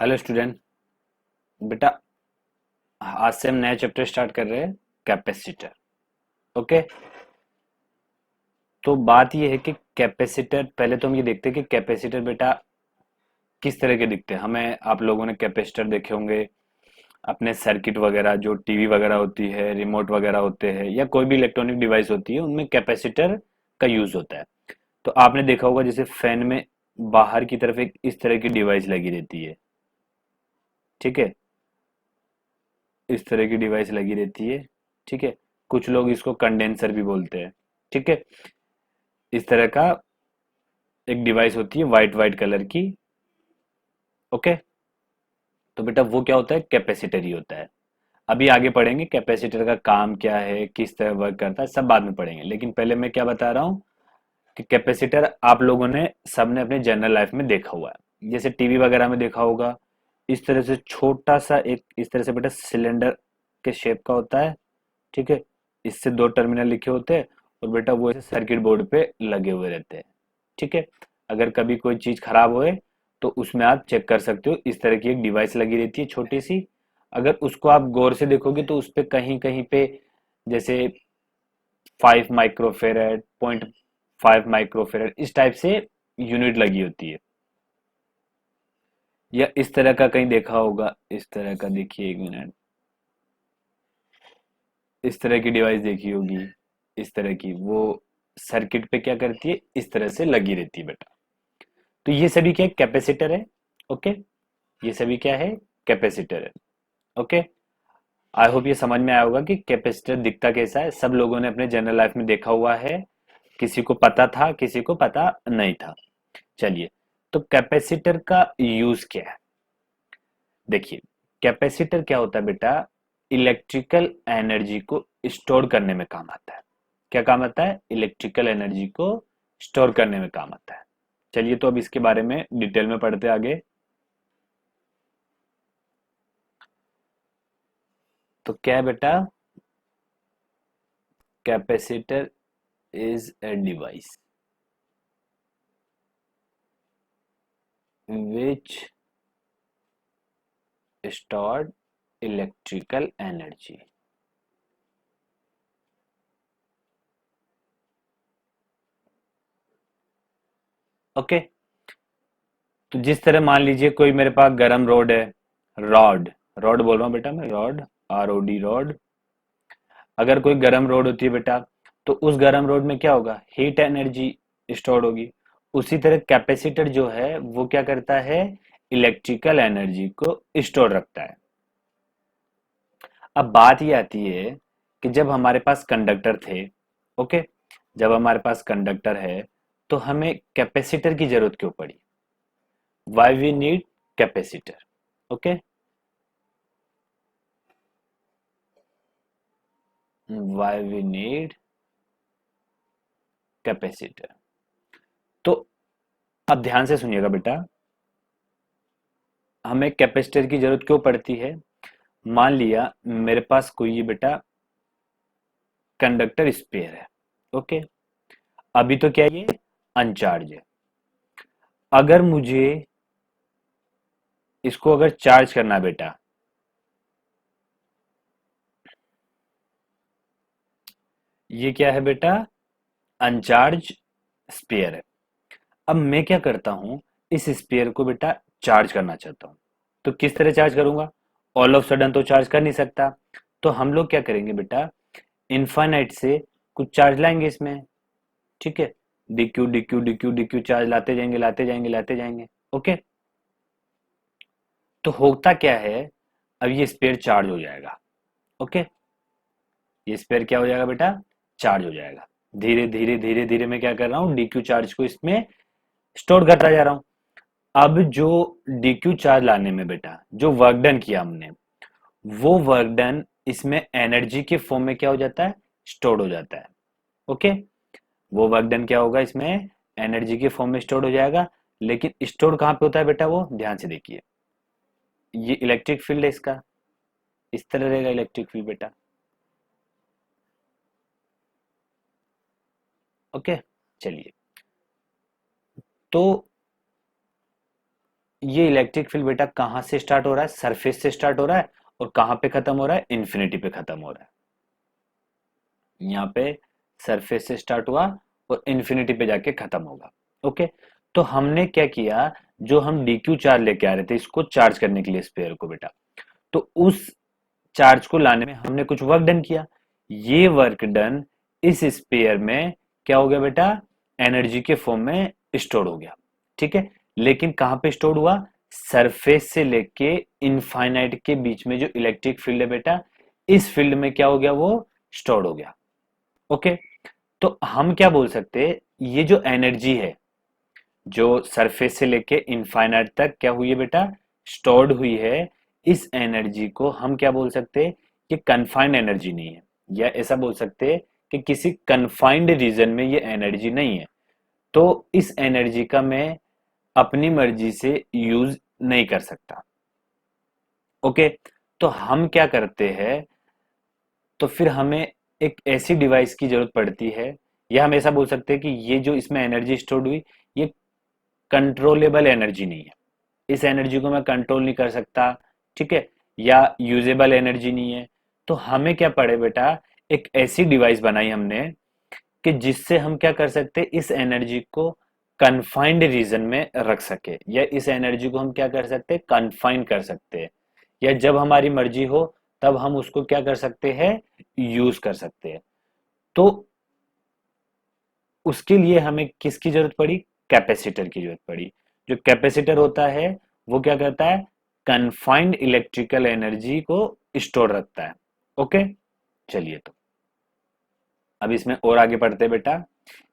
Hello student. बेटा, आज से हम नया चैप्टर स्टार्ट कर रहे हैं, कैपेसिटर। ओके। तो बात ये है कि कैपेसिटर, पहले तो हम ये देखते हैं कि कैपेसिटर बेटा किस तरह के दिखते हैं। हमें आप लोगों ने कैपेसिटर देखे होंगे अपने सर्किट वगैरह, जो टीवी वगैरह होती है, रिमोट वगैरह होते हैं, या कोई भी इलेक्ट्रॉनिक डिवाइस होती है, उनमें कैपेसिटर का यूज होता है। तो आपने देखा होगा जैसे फैन में बाहर की तरफ एक इस तरह की डिवाइस लगी रहती है। ठीक है, इस तरह की डिवाइस लगी रहती है। ठीक है, कुछ लोग इसको कंडेंसर भी बोलते हैं। ठीक है, इस तरह का एक डिवाइस होती है वाइट वाइट कलर की। ओके। तो बेटा वो क्या होता है, कैपेसिटर ही होता है। अभी आगे पढ़ेंगे कैपेसिटर का काम क्या है, किस तरह वर्क करता है, सब बाद में पढ़ेंगे। लेकिन पहले मैं क्या बता रहा हूँ कि कैपेसिटर आप लोगों ने सबने अपने जनरल लाइफ में देखा हुआ है, जैसे टीवी वगैरह में देखा होगा। इस तरह से छोटा सा एक इस तरह से बेटा सिलेंडर के शेप का होता है। ठीक है, इससे दो टर्मिनल लिखे होते हैं और बेटा वो ऐसे सर्किट बोर्ड पे लगे हुए रहते हैं। ठीक है, अगर कभी कोई चीज खराब होए तो उसमें आप चेक कर सकते हो। इस तरह की एक डिवाइस लगी रहती है छोटी सी। अगर उसको आप गौर से देखोगे तो उस पे कहीं कहीं पे जैसे 5 माइक्रोफेरेड, 0.5 माइक्रोफेरेड, इस टाइप से यूनिट लगी होती है। या इस तरह का कहीं देखा होगा, इस तरह का देखिए, एक मिनट, इस तरह की डिवाइस देखी होगी। इस तरह की वो सर्किट पे क्या करती है, इस तरह से लगी रहती है बेटा। तो ये सभी क्या कैपेसिटर है। ओके, ये सभी क्या है, कैपेसिटर है। ओके, आई होप ये समझ में आया होगा कि कैपेसिटर दिखता कैसा है। सब लोगों ने अपने जनरल लाइफ में देखा हुआ है, किसी को पता था, किसी को पता नहीं था। चलिए, तो कैपेसिटर का यूज क्या है, देखिए। कैपेसिटर क्या होता है बेटा, इलेक्ट्रिकल एनर्जी को स्टोर करने में काम आता है। क्या काम आता है, इलेक्ट्रिकल एनर्जी को स्टोर करने में काम आता है। चलिए, तो अब इसके बारे में डिटेल में पढ़ते आगे। तो क्या है बेटा, capacitor is a device which stored electrical energy. Okay. तो जिस तरह मान लीजिए कोई मेरे पास गरम रोड है, रॉड, रॉड बोल रहा हूँ बेटा मैं, रॉड, ROD, रॉड। अगर कोई गरम रोड होती है बेटा, तो उस गरम रोड में क्या होगा, हीट एनर्जी स्टोर होगी। उसी तरह कैपेसिटर जो है वो क्या करता है, इलेक्ट्रिकल एनर्जी को स्टोर रखता है। अब बात ये आती है कि जब हमारे पास कंडक्टर थे, ओके, जब हमारे पास कंडक्टर है तो हमें कैपेसिटर की जरूरत क्यों पड़ी, why we need capacitor. Okay, why we need capacitor. तो अब ध्यान से सुनिएगा बेटा, हमें कैपेसिटर की जरूरत क्यों पड़ती है। मान लिया मेरे पास कोई ये बेटा कंडक्टर स्पेयर है। ओके, अभी तो क्या ये अनचार्ज है। अगर मुझे इसको अगर चार्ज करना है बेटा, ये क्या है बेटा, अनचार्ज स्पेयर है। अब मैं क्या करता हूं, इस स्पेयर को बेटा चार्ज करना चाहता हूं। तो किस तरह चार्ज करूंगा, ऑल ऑफ सडन तो चार्ज कर नहीं सकता। तो हम लोग क्या करेंगे बेटा, इनफाइनाइट से कुछ चार्ज लाएंगे इसमें। ठीक है, d q d q d q d q charge लाते जाएंगे, लाते जाएंगे, लाते जाएंगे। ओके, तो होता क्या है, अब ये स्पेयर चार्ज हो जाएगा। ओके, ये स्पेयर क्या हो जाएगा बेटा, चार्ज हो जाएगा। धीरे धीरे धीरे धीरे मैं क्या कर रहा हूँ, डीक्यू चार्ज को इसमें स्टोर करता जा रहा हूँ। अब जो डीक्यू चार्ज लाने में बेटा जो वर्क डन किया हमने, वो वर्क डन इसमें एनर्जी के फॉर्म में क्या हो जाता है, स्टोर हो जाता है। ओके, वो वर्क डन क्या होगा इसमें, एनर्जी के फॉर्म में स्टोर हो जाएगा। लेकिन स्टोर कहाँ पे होता है बेटा, वो ध्यान से देखिए, ये इलेक्ट्रिक फील्ड है इसका, इस तरह रहेगा इलेक्ट्रिक फील्ड बेटा। ओके, चलिए, तो ये इलेक्ट्रिक फील्ड बेटा कहाँ से स्टार्ट हो रहा है, सरफेस से स्टार्ट हो रहा है, और कहाँ पे खत्म हो रहा है, इन्फिनिटी पे खत्म हो रहा है। यहाँ पे सरफेस से स्टार्ट हुआ और इन्फिनिटी पे जाके खत्म होगा। ओके, तो हमने क्या किया, जो हम डीक्यू चार्ज लेके आ रहे थे इसको चार्ज करने के लिए स्पेयर को बेटा, तो उस चार्ज को लाने में हमने कुछ वर्क डन किया। ये वर्क डन इस स्पेयर में क्या हो गया बेटा, एनर्जी के फॉर्म में स्टोर हो गया। ठीक है, लेकिन कहां पे स्टोर हुआ, सरफेस से लेके इनफाइनाइट के बीच में जो इलेक्ट्रिक फील्ड है बेटा, इस फील्ड में क्या हो गया, वो स्टोर हो गया। ओके, तो हम क्या बोल सकते हैं, ये जो एनर्जी है जो सरफेस से लेके इनफाइनाइट तक क्या हुई है बेटा, स्टोर्ड हुई है, इस एनर्जी को हम क्या बोल सकते हैं, ये कन्फाइंड एनर्जी नहीं है, या ऐसा बोल सकते हैं कि किसी कन्फाइंड रीजन में ये एनर्जी नहीं है। तो इस एनर्जी का मैं अपनी मर्जी से यूज नहीं कर सकता। ओके, तो हम क्या करते हैं, तो फिर हमें एक ऐसी डिवाइस की जरूरत पड़ती है, या हम ऐसा बोल सकते हैं कि ये जो इसमें एनर्जी स्टोर्ड हुई, ये कंट्रोलेबल एनर्जी नहीं है, इस एनर्जी को मैं कंट्रोल नहीं कर सकता। ठीक है, या यूजेबल एनर्जी नहीं है। तो हमें क्या पड़े बेटा, एक ऐसी डिवाइस बनाई हमने कि जिससे हम क्या कर सकते, इस एनर्जी को कन्फाइंड रीजन में रख सके, या इस एनर्जी को हम क्या कर सकते, कन्फाइन कर सकते हैं, या जब हमारी मर्जी हो तब हम उसको क्या कर सकते हैं, यूज कर सकते हैं। तो उसके लिए हमें किसकी जरूरत पड़ी, कैपेसिटर की जरूरत पड़ी। जो कैपेसिटर होता है वो क्या करता है, कन्फाइंड इलेक्ट्रिकल एनर्जी को स्टोर रखता है। ओके, चलिए तो अब इसमें और आगे बढ़ते हैं बेटा।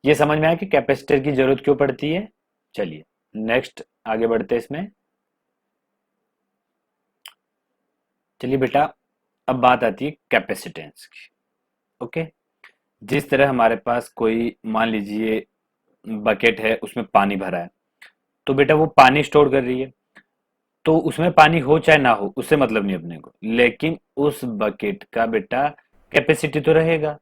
ये समझ में आया कि कैपेसिटर की जरूरत क्यों पड़ती है। चलिए नेक्स्ट आगे बढ़ते हैं इसमें। चलिए बेटा, अब बात आती है कैपेसिटेंस की। ओके, जिस तरह हमारे पास कोई मान लीजिए बकेट है, उसमें पानी भरा है, तो बेटा वो पानी स्टोर कर रही है, तो उसमें पानी हो चाहे ना हो उससे मतलब नहीं अपने को, लेकिन उस बकेट का बेटा कैपेसिटी तो रहेगा।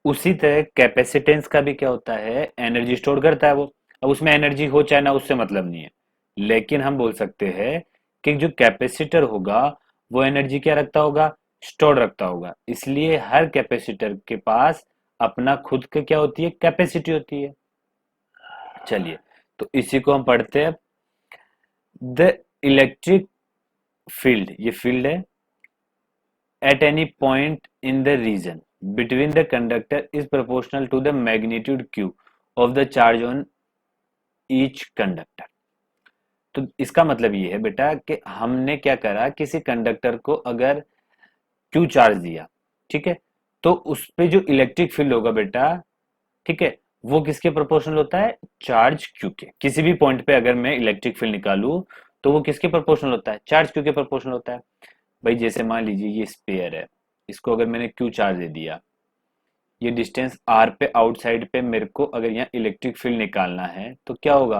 उसी तरह कैपेसिटेंस का भी क्या होता है, एनर्जी स्टोर करता है वो। अब उसमें एनर्जी हो चाहे ना उससे मतलब नहीं है, लेकिन हम बोल सकते हैं कि जो कैपेसिटर होगा वो एनर्जी क्या रखता होगा, स्टोर रखता होगा। इसलिए हर कैपेसिटर के पास अपना खुद के क्या होती है, कैपेसिटी होती है। चलिए, तो इसी को हम पढ़ते हैं। द इलेक्ट्रिक फील्ड, ये फील्ड है, at any point in the region between the conductor is proportional to the magnitude q of the charge on each conductor। तो इसका मतलब ये है बेटा कि हमने क्या करा, किसी कंडक्टर को अगर q चार्ज दिया, ठीक है, तो उस पे जो इलेक्ट्रिक फील्ड होगा बेटा, ठीक है, वो किसके प्रोपोर्शनल होता है, चार्ज q के। किसी भी पॉइंट पे अगर मैं इलेक्ट्रिक फील्ड निकालू तो वो किसके प्रोपोर्शनल होता है, चार्ज q के प्रोपोर्शनल होता है। भाई जैसे मान लीजिए ये स्पेयर है, इसको अगर मैंने q चार्ज दे दिया, ये डिस्टेंस r पे आउटसाइड पे मेरे को अगर यहाँ इलेक्ट्रिक फील्ड निकालना है तो क्या होगा,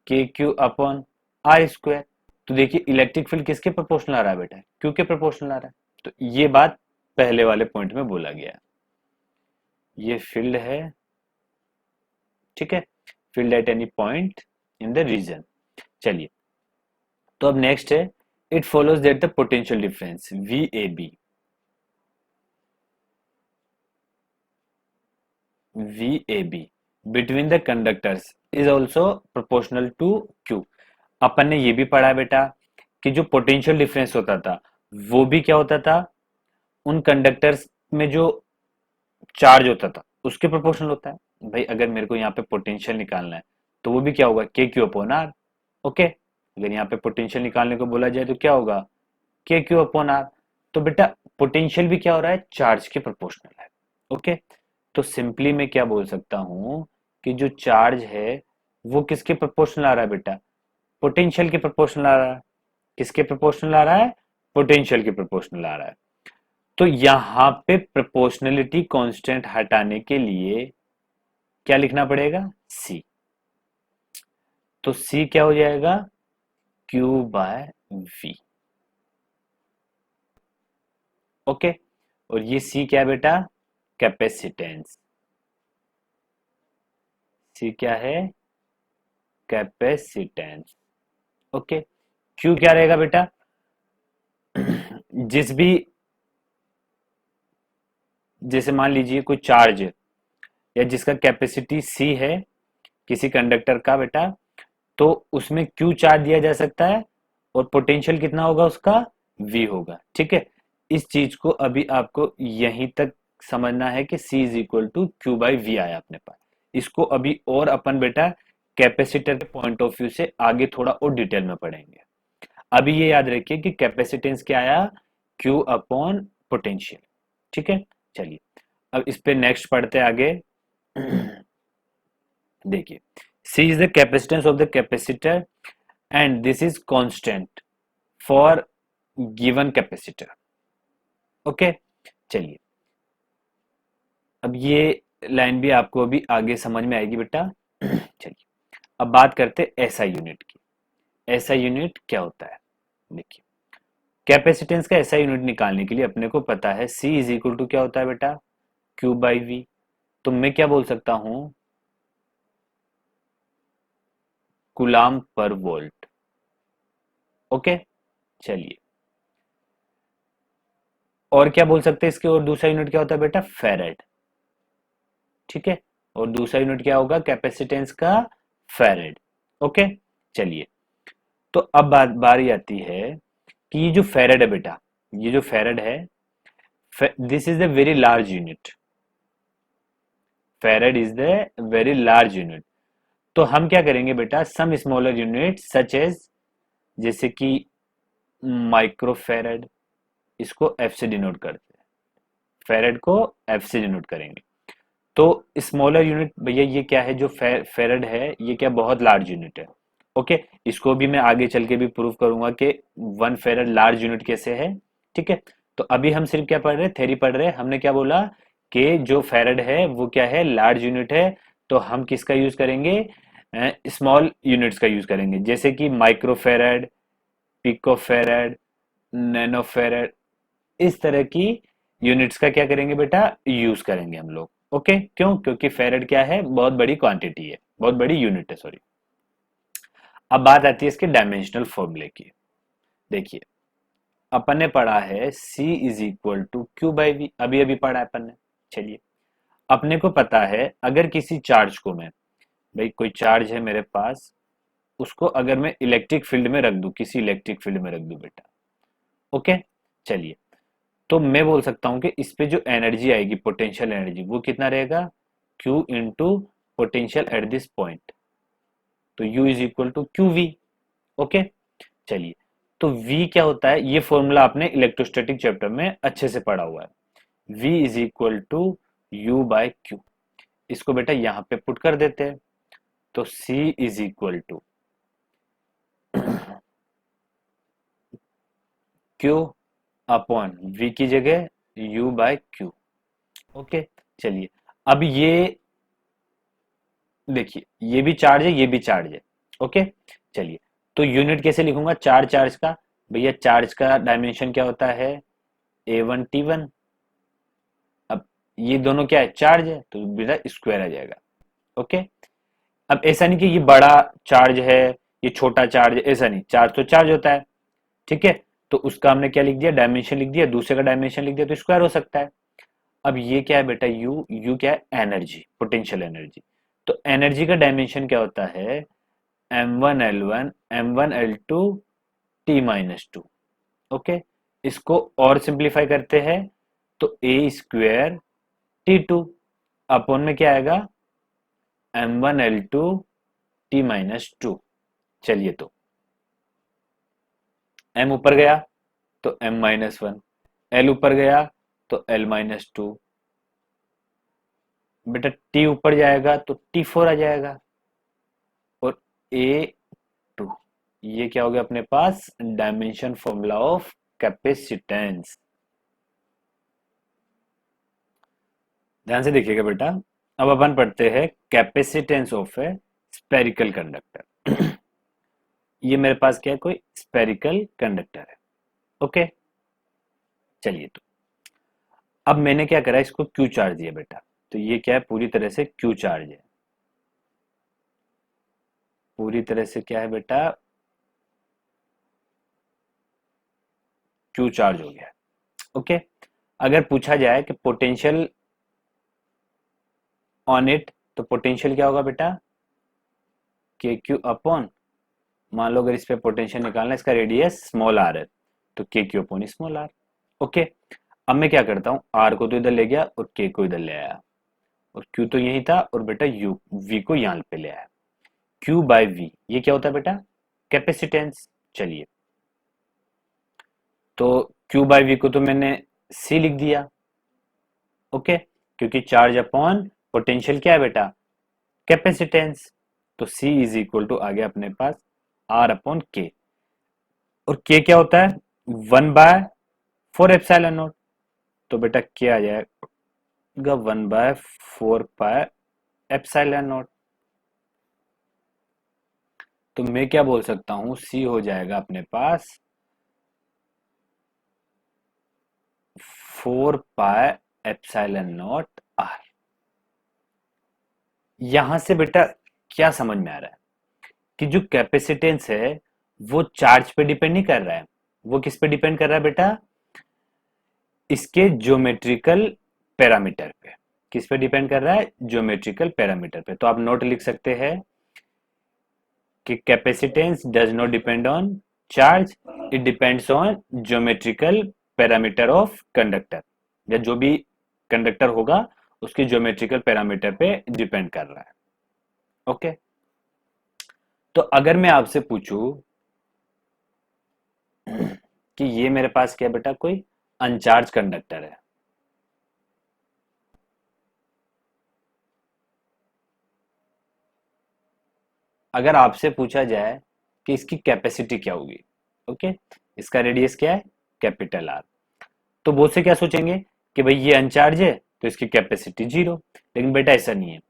के क्यू अपॉन आर स्क्वायर। तो देखिए इलेक्ट्रिक फील्ड किसके प्रोपोर्शनल आ रहा है बेटा, क्यू के प्रोपोर्शनल आ रहा है। तो ये बात पहले वाले पॉइंट में बोला गया है। ये फील्ड है, ठीक है, field at any point in the region. चलिए, तो अब नेक्स्ट है, it follows that the potential difference V A B, VAB between the conductors is also proportional to Q। अपन ने ये भी पढ़ा बेटा कि जो पोटेंशियल डिफरेंस होता था वो भी क्या होता था, उन कंडक्टर्स में जो चार्ज होता था उसके प्रोपोर्शनल होता है। भाई अगर मेरे को यहाँ पे पोटेंशियल निकालना है तो वो भी क्या होगा, के क्यू अपॉन आर। ओके, अगर यहाँ पे पोटेंशियल निकालने को बोला जाए तो क्या होगा, के क्यू अपॉन आर। तो बेटा पोटेंशियल भी क्या हो रहा है, चार्ज के प्रोपोर्शनल है। ओके, तो सिंपली मैं क्या बोल सकता हूं कि जो चार्ज है वो किसके प्रोपोर्शनल आ रहा है बेटा, पोटेंशियल के प्रोपोर्शनल आ रहा है। किसके प्रोपोर्शनल आ रहा है, पोटेंशियल के प्रोपोर्शनल आ रहा है। तो यहां पे प्रोपोर्शनलिटी कांस्टेंट हटाने के लिए क्या लिखना पड़ेगा, सी। तो सी क्या हो जाएगा, क्यू बाय वी। ओके, और ये सी क्या है बेटा, कैपेसिटेंस। सी क्या है, कैपेसिटेंस। ओके, क्यू क्या रहेगा बेटा? जिस भी, जैसे मान लीजिए कोई चार्ज या जिसका कैपेसिटी सी है किसी कंडक्टर का बेटा, तो उसमें क्यू चार्ज दिया जा सकता है और पोटेंशियल कितना होगा उसका? वी होगा। ठीक है, इस चीज को अभी आपको यहीं तक समझना है कि C is equal to Q by V आया अपने पास। इसको अभी और अपन बेटा कैपेसिटर के पॉइंट ऑफ व्यू से आगे थोड़ा और डिटेल में पढ़ेंगे। अभी ये याद रखिए कि कैपेसिटेंस क्या आया? Q upon potential. ठीक है, चलिए अब इस पे नेक्स्ट पढ़ते हैं आगे। देखिए, C is the capacitance of the capacitor and this is constant for given capacitor. Okay, चलिए अब ये लाइन भी आपको अभी आगे समझ में आएगी बेटा। चलिए अब बात करते हैं एसआई यूनिट की। एसआई यूनिट क्या होता है? देखिए, कैपेसिटेंस का एसआई यूनिट निकालने के लिए अपने को पता है C इज इक्वल टू क्या होता है बेटा? Q by V. तो मैं क्या बोल सकता हूं? कूलाम पर वोल्ट। ओके, चलिए और क्या बोल सकते हैं इसके? और दूसरा यूनिट क्या होता है बेटा? फेरेड। ठीक है, और दूसरा यूनिट क्या होगा कैपेसिटेंस का? फेरेड। ओके, चलिए तो अब बात बारी आती है कि ये जो फेरेड है बेटा, ये जो फेरेड है, this is the very large unit. फेरेड is the very large unit. तो हम क्या करेंगे बेटा, सम स्मॉलर यूनिट सच एज, जैसे कि माइक्रोफेरेड, इसको एफ से डिनोट करते हैं। फेरेड को एफ से डिनोट करेंगे। तो स्मॉलर यूनिट भैया ये क्या है? जो फेरेड है ये क्या बहुत लार्ज यूनिट है। ओके, इसको भी मैं आगे चल के भी प्रूव करूंगा कि 1 फेरेड लार्ज यूनिट कैसे है। ठीक है, तो अभी हम सिर्फ क्या पढ़ रहे हैं? थ्योरी पढ़ रहे हैं। हमने क्या बोला कि जो फेरेड है वो क्या है? लार्ज यूनिट है। तो हम किसका यूज करेंगे? स्मॉल यूनिट्स का यूज करेंगे, जैसे कि माइक्रोफेरेड, पिकोफेरेड, नैनोफेरेड, इस तरह की यूनिट्स का क्या करेंगे बेटा? यूज करेंगे हम लोग। ओके, क्यों? क्योंकि फेरेड क्या है? बहुत बड़ी क्वांटिटी है, बहुत बड़ी यूनिट है, सॉरी। अब बात आती है इसके डायमेंशनल फॉर्मूले की। देखिए, अपन ने पढ़ा है C is equal to Q by V, अभी अभी पढ़ा है अपन ने। चलिए, अपने को पता है अगर किसी चार्ज को मैं, भाई कोई चार्ज है मेरे पास, उसको अगर मैं इलेक्ट्रिक फील्ड में रख दूं, किसी इलेक्ट्रिक फील्ड में रख दूं बेटा, ओके, चलिए, तो मैं बोल सकता हूं कि इस पे जो एनर्जी आएगी, पोटेंशियल एनर्जी, वो कितना रहेगा? Q into potential at this point. तो U is equal to Q V. Okay, चलिए, तो V क्या होता है? ये फॉर्मूला आपने इलेक्ट्रोस्टैटिक चैप्टर में अच्छे से पढ़ा हुआ है। V is equal to U by Q. इसको बेटा यहां पे पुट कर देते हैं। तो C is equal to Q upon V की जगह U बाय क्यू। ओके, चलिए अब ये देखिए, ये भी चार्ज है, ये भी चार्ज है। ओके, चलिए, तो यूनिट कैसे लिखूंगा चार्ज का? भैया चार्ज का डायमेंशन क्या होता है? A1T1। अब ये दोनों क्या है? चार्ज है, तो बेटा स्क्वायर आ जाएगा। ओके, अब ऐसा नहीं कि ये बड़ा चार्ज है, ये छोटा चार्ज है, ऐसा नहीं, चार्ज तो चार्ज होता है। ठीक है, तो उसका हमने क्या लिख दिया? डायमेंशन लिख दिया, दूसरे का डायमेंशन लिख दिया, तो स्क्वायर हो सकता है। अब ये क्या है बेटा? यू क्या है? Energy, potential energy. तो एनर्जी का डायमेंशन क्या होता है? M1L1 M1L2 T-2। ओके, इसको और सिंप्लीफाई करते हैं तो ए स्क्वेयर T2 अपॉन में क्या आएगा? M1L2 T-2। चलिए, तो M ऊपर गया तो M-1, L ऊपर गया तो L-2, बेटा T ऊपर जाएगा तो T4 आ जाएगा, और A2। ये क्या हो गया अपने पास? Dimension formula of capacitance. ध्यान से देखिएगा बेटा। अब अपन पढ़ते हैं capacitance of a spherical conductor. ये मेरे पास क्या है? कोई स्पेरिकल कंडक्टर है। ओके, चलिए, तो अब मैंने क्या करा? इसको क्यू चार्ज दिया बेटा। तो ये क्या है? पूरी तरह से क्यू चार्ज है। पूरी तरह से क्या है बेटा? क्यू चार्ज हो गया। ओके, अगर पूछा जाए कि पोटेंशियल ऑन इट, तो पोटेंशियल क्या होगा बेटा, के क्यू अपॉन, मान लो अगर इस पे पोटेंशियल निकालना है, इसका रेडियस स्मॉल आर है, तो K Q upon small R. Okay, अब मैं क्या करता हूँ, आर को तो इधर ले गया और के को इधर ले आया, और क्यू तो यही था, और बेटा यू वी को यहाँ पे ले आया। क्यू बाय वी, ये क्या होता है बेटा, कैपेसिटेंस। चलिए, तो क्यू बाय वी को तो मैंने सी लिख दिया। ओके, क्योंकि चार्ज अपॉन पोटेंशियल क्या है बेटा, कैपेसिटेंस। तो सी इज इक्वल टू आ गया अपने पास आर अपॉन के, और के क्या होता है, 1/4 एप्सिलॉन नॉट। तो बेटा क्या आ जाएगा, 1/4 पाई एप्सिलॉन नॉट। तो मैं क्या बोल सकता हूं, सी हो जाएगा अपने पास 4 पाई एप्सिलॉन नॉट आर। यहां से बेटा क्या समझ में आ रहा है कि जो कैपेसिटेंस है वो चार्ज पे डिपेंड नहीं कर रहा है, वो किस पे डिपेंड कर रहा है बेटा, इसके ज्योमेट्रिकल पैरामीटर पे। किस पे डिपेंड कर रहा है, ज्योमेट्रिकल पैरामीटर पे। तो आप नोट लिख सकते हैं कि capacitance does not depend on charge, it depends on geometrical parameter of conductor, या जो भी कंडक्टर होगा उसके ज्योमेट्रिकल पैरामीटर पे डिपेंड कर रहा है। ओके, तो अगर मैं आपसे पूछूं कि ये मेरे पास क्या बेटा, कोई अनचार्ज कंडक्टर है, अगर आपसे पूछा जाए कि इसकी कैपेसिटी क्या होगी, ओके, इसका रेडियस क्या है, कैपिटल आर, तो बहुत से क्या सोचेंगे कि भाई ये अनचार्ज है तो इसकी कैपेसिटी जीरो। लेकिन बेटा ऐसा नहीं है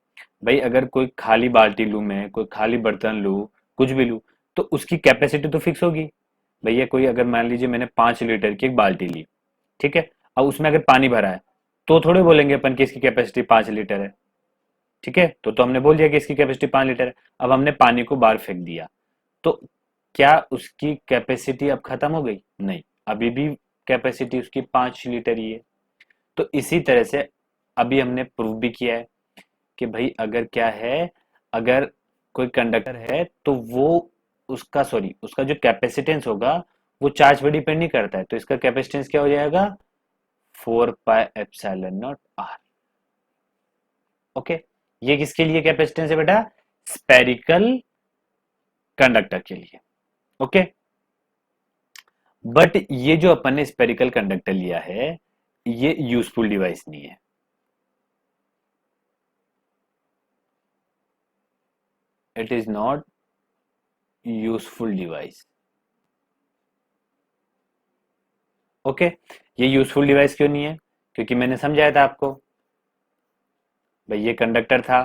भाई, अगर कोई खाली बाल्टी लूं, मैं कोई खाली बर्तन लूं, कुछ भी लूं, तो उसकी कैपेसिटी तो फिक्स होगी। भैया कोई अगर मान लीजिए मैंने 5 लीटर की एक बाल्टी ली, ठीक है, अब उसमें अगर पानी भरा है, तो थोड़े बोलेंगे अपन की इसकी कैपेसिटी 5 लीटर है। ठीक है, तो हमने बोल दिया कि इसकी कैपेसिटी 5 लीटर है। अब हमने पानी को बाहर फेंक दिया, तो क्या उसकी कैपेसिटी अब खत्म हो गई, नहीं, अभी भी कैपेसिटी उसकी 5 लीटर ही है। तो इसी तरह से अभी हमने प्रूव भी किया है कि भाई अगर क्या है, अगर कोई कंडक्टर है तो वो उसका सॉरी उसका जो कैपेसिटेंस होगा वो चार्ज पे डिपेंड नहीं करता है, तो इसका कैपेसिटेंस क्या हो जाएगा, 4 pi epsilon naught R. Okay, ये किसके लिए कैपेसिटेंस है बेटा, स्पेरिकल कंडक्टर के लिए। ओके, बट ये जो अपन ने स्पेरिकल कंडक्टर लिया है ये यूजफुल डिवाइस नहीं है। It is not useful device. Okay, ये यूजफुल डिवाइस क्यों नहीं है, क्योंकि मैंने समझाया था आपको, भाई ये कंडक्टर था,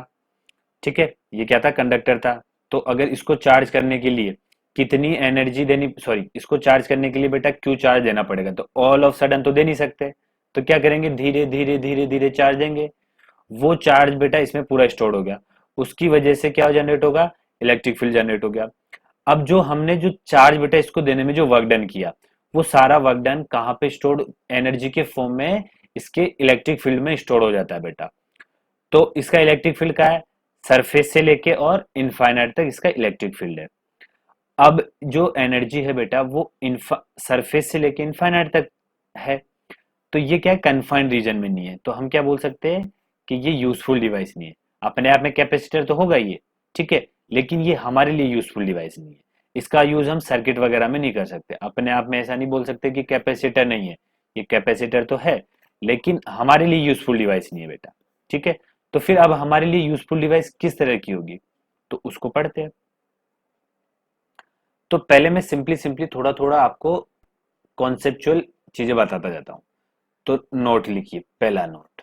ठीक है, ये क्या था, कंडक्टर था। तो अगर इसको चार्ज करने के लिए कितनी एनर्जी देनी, सॉरी इसको चार्ज करने के लिए बेटा क्यू चार्ज देना पड़ेगा, तो ऑल ऑफ सडन तो दे नहीं सकते। तो क्या करेंगे, धीरे धीरे धीरे धीरे चार्ज देंगे। वो चार्ज बेटा इसमें पूरा स्टोर हो गया, उसकी वजह से क्या जनरेट होगा, इलेक्ट्रिक फील्ड जनरेट हो गया। अब जो हमने जो चार्ज बेटा इसको देने में जो वर्क डन किया, वो सारा वर्क डन कहाँ पे स्टोर, एनर्जी के फॉर्म में इसके इलेक्ट्रिक फील्ड में स्टोर हो जाता है बेटा। तो इसका इलेक्ट्रिक फील्ड क्या है, सरफेस से लेके और इनफाइनाइट तक इसका इलेक्ट्रिक फील्ड है। अब जो एनर्जी है बेटा वो सरफेस से लेके इनफाइनाइट तक है, तो ये क्या है, कन्फाइंड रीजन में नहीं है, तो हम क्या बोल सकते हैं कि ये यूजफुल डिवाइस नहीं है। अपने आप में कैपेसिटर तो होगा ये, ठीक है, लेकिन ये हमारे लिए यूजफुल डिवाइस नहीं है। इसका यूज हम सर्किट वगैरह में नहीं कर सकते। अपने आप में ऐसा नहीं बोल सकते कि कैपेसिटर नहीं है, ये कैपेसिटर तो है, लेकिन हमारे लिए यूजफुल डिवाइस नहीं है बेटा। ठीक है, तो फिर अब हमारे लिए यूजफुल डिवाइस किस तरह की होगी, तो उसको पढ़ते हैं। तो पहले मैं सिंपली सिंपली थोड़ा थोड़ा आपको कॉन्सेप्चुअल चीजें बताता जाता हूँ। तो नोट लिखिए, पहला नोट,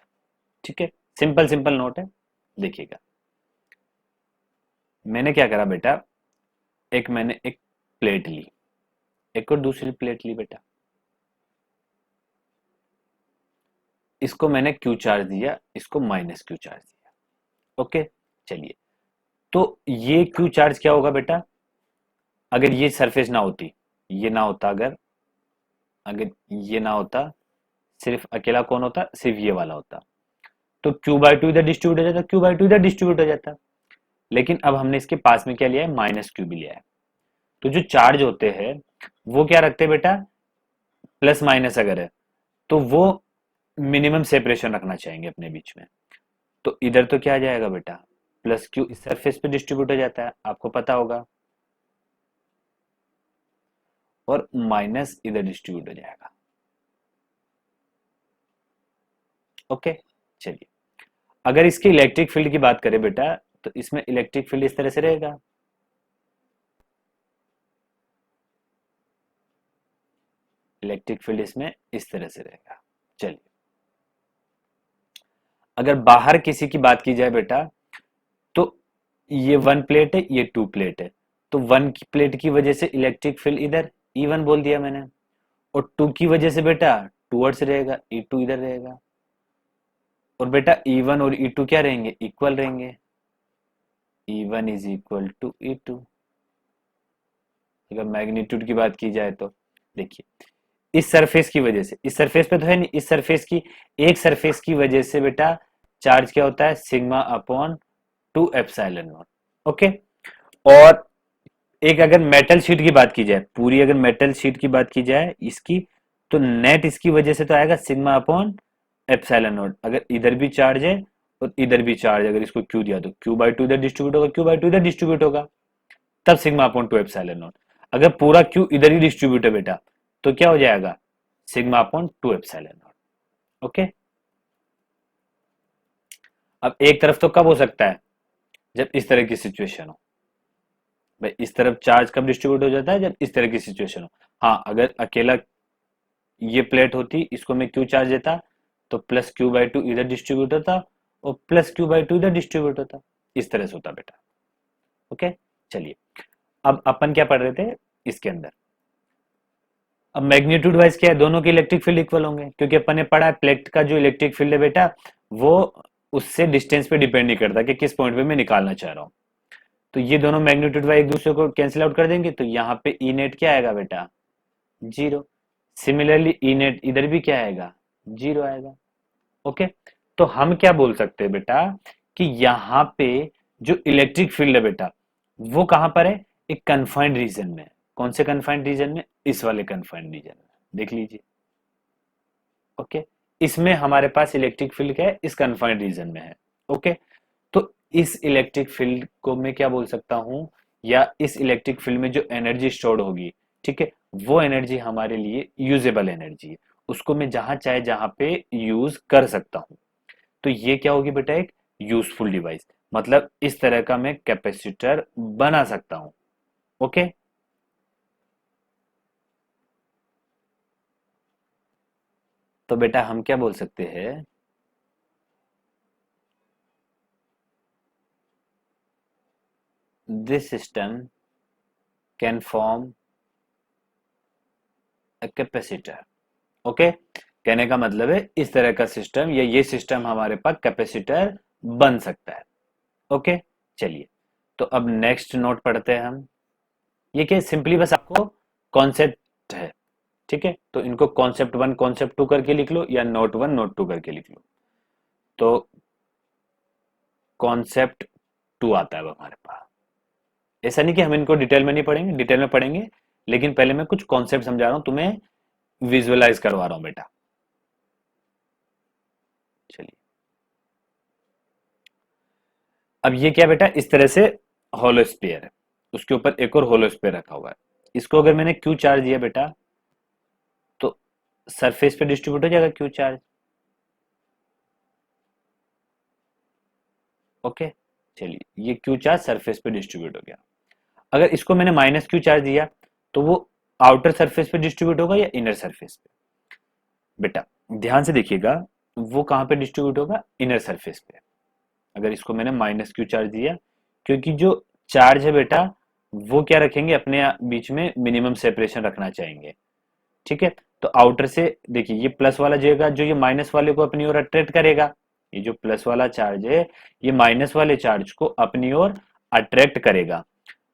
ठीक है, सिंपल सिंपल नोट है, देखिएगा। मैंने क्या करा बेटा, मैंने एक प्लेट ली, एक और दूसरी प्लेट ली बेटा, इसको मैंने क्यू चार्ज दिया, इसको माइनस क्यू चार्ज दिया। ओके, चलिए, तो ये क्यू चार्ज क्या होगा बेटा, अगर ये सरफेस ना होती, ये ना होता, अगर अगर ये ना होता, सिर्फ अकेला कौन होता, सिर्फ ये वाला होता, तो Q/2 इधर डिस्ट्रीब्यूट हो जाता, Q/2 इधर डिस्ट्रीब्यूट हो जाता। लेकिन अब हमने इसके पास में क्या लिया है, -Q भी लिया है। तो जो चार्ज होते हैं वो क्या रखते हैं बेटा, प्लस माइनस अगर है तो वो मिनिमम सेपरेशन रखना चाहेंगे अपने बीच में। तो इधर तो क्या आ जाएगा बेटा, +Q इस सरफेस पे डिस्ट्रीब्यूट हो जाता है, आपको पता होगा, और माइनस इधर डिस्ट्रीब्यूट हो जाएगा। ओके, चलिए अगर इसकी इलेक्ट्रिक फील्ड की बात करें बेटा, तो इसमें इलेक्ट्रिक फील्ड इस तरह से रहेगा, इलेक्ट्रिक फील्ड इसमें इस तरह से रहेगा। चलिए अगर बाहर किसी की बात की जाए बेटा, तो ये 1 प्लेट है, ये 2 प्लेट है, तो 1 प्लेट की वजह से इलेक्ट्रिक फील्ड इधर E1 बोल दिया मैंने, और 2 की वजह से बेटा टूवर्ड्स रहेगा, E2 इधर रहेगा, और बेटा E1 और E2 क्या रहेंगे, इक्वल रहेंगे, E1 is equal to E2। अगर मैग्नीट्यूड की बात की जाए तो देखिए, इस सरफेस की वजह से, इस सरफेस पे तो है नहीं, इस सरफेस की, एक सरफेस की वजह से बेटा चार्ज क्या होता है, sigma upon 2 epsilon not. Okay, और एक अगर मेटल शीट की बात की जाए, पूरी अगर मेटल शीट की बात की जाए इसकी, तो नेट इसकी वजह से तो आएगा सिग्मा अपॉन एप्सिलॉन नॉट। अगर इधर भी चार्ज है और इधर भी चार्ज, अगर इसको क्यू दिया तो Q/2 इधर डिस्ट्रीब्यूट होगा, Q/2 इधर डिस्ट्रीब्यूट होगा, तब सिग्मा अपॉन 2 एप्सिलॉन नॉट। अगर पूरा Q इधर ही डिस्ट्रीब्यूट है बेटा, तो क्या हो जाएगा, sigma upon 2 epsilon not. Okay, अब एक तरफ तो कब हो सकता है, जब इस तरह की सिचुएशन हो, भाई इस तरफ चार्ज कब डिस्ट्रीब्यूट हो जाता है, जब इस तरह की सिचुएशन हो। हाँ, अगर अकेला ये प्लेट होती, इसको मैं क्यू चार्ज देता, तो +Q/2 इधर डिस्ट्रीब्यूट होता, और +Q/2 इधर डिस्ट्रीब्यूट होता, इस तरह से होता बेटा। ओके, चलिए अब अपन क्या पढ़ रहे थे इसके अंदर, अब मैग्नीट्यूड वाइज क्या है, दोनों के इलेक्ट्रिक फील्ड इक्वल होंगे, क्योंकि अपन ने पढ़ा है प्लेट का जो इलेक्ट्रिक फील्ड है बेटा, वो उससे डिस्टेंस पे डिपेंड नहीं करता कि किस पॉइंट पे मैं निकालना चाह रहा हूँ। तो ये दोनों मैग्नीट्यूड वाइज एक दूसरे को कैंसिल आउट कर देंगे, तो यहाँ पे ई नेट क्या आएगा बेटा, 0। सिमिलरली ई नेट इधर भी क्या आएगा, 0 आएगा। ओके, तो हम क्या बोल सकते हैं बेटा, कि यहाँ पे जो इलेक्ट्रिक फील्ड है बेटा, वो कहां पर है, एक कन्फाइंड रीजन में। कौन से कन्फाइंड रीजन में, इस वाले कन्फाइंड रीजन में, देख लीजिए। ओके, इसमें हमारे पास इलेक्ट्रिक फील्ड क्या है, इस कन्फाइंड रीजन में है। ओके, तो इस इलेक्ट्रिक फील्ड को मैं क्या बोल सकता हूं, या इस इलेक्ट्रिक फील्ड में जो एनर्जी स्टोर्ड होगी, ठीक है, वो एनर्जी हमारे लिए यूजेबल एनर्जी है, उसको मैं जहां चाहे जहां पे यूज कर सकता हूं। तो ये क्या होगी बेटा, एक यूजफुल डिवाइस, मतलब इस तरह का मैं कैपेसिटर बना सकता हूं। ओके, तो बेटा हम क्या बोल सकते हैं, this system can form a capacitor. Okay, कहने का मतलब है इस तरह का सिस्टम, या ये सिस्टम हमारे पास कैपेसिटर बन सकता है। ओके, चलिए तो अब नेक्स्ट नोट पढ़ते हैं हम। ये क्या, सिंपली बस आपको कॉन्सेप्ट है, ठीक है, तो इनको कॉन्सेप्ट 1 कॉन्सेप्ट 2 करके लिख लो, या नोट 1 नोट 2 करके लिख लो। तो कॉन्सेप्ट 2 आता है अब हमारे पास। ऐसा नहीं कि हम इनको डिटेल में नहीं पढ़ेंगे, डिटेल में पढ़ेंगे, लेकिन पहले मैं कुछ कॉन्सेप्ट समझा रहा हूं तुम्हें, विजुअलाइज करवा रहा हूं बेटा। चलिए, अब ये क्या बेटा, इस तरह से होलो स्फीयर है, उसके ऊपर एक और होलो स्फीयर रखा हुआ है, इसको अगर मैंने क्यू चार्ज दिया बेटा, तो सरफेस पे डिस्ट्रीब्यूट हो जाएगा क्यू चार्ज। ओके, चलिए ये क्यू चार्ज सरफेस पे डिस्ट्रीब्यूट हो गया। अगर इसको मैंने -Q चार्ज दिया, तो वो आउटर सरफेस पे डिस्ट्रीब्यूट होगा या इनर सरफेस पे, बेटा ध्यान से देखिएगा, वो कहां पे डिस्ट्रीब्यूट होगा, इनर सरफेस पे। अगर इसको मैंने -Q चार्ज दिया, क्योंकि जो चार्ज है बेटा, वो क्या रखेंगे, अपने बीच में मिनिमम सेपरेशन रखना चाहेंगे, ठीक है। तो आउटर से देखिए, ये प्लस वाला जगह जो ये माइनस वाले को अपनी ओर अट्रैक्ट करेगा, ये जो प्लस वाला चार्ज है, ये माइनस वाले चार्ज को अपनी ओर अट्रैक्ट करेगा।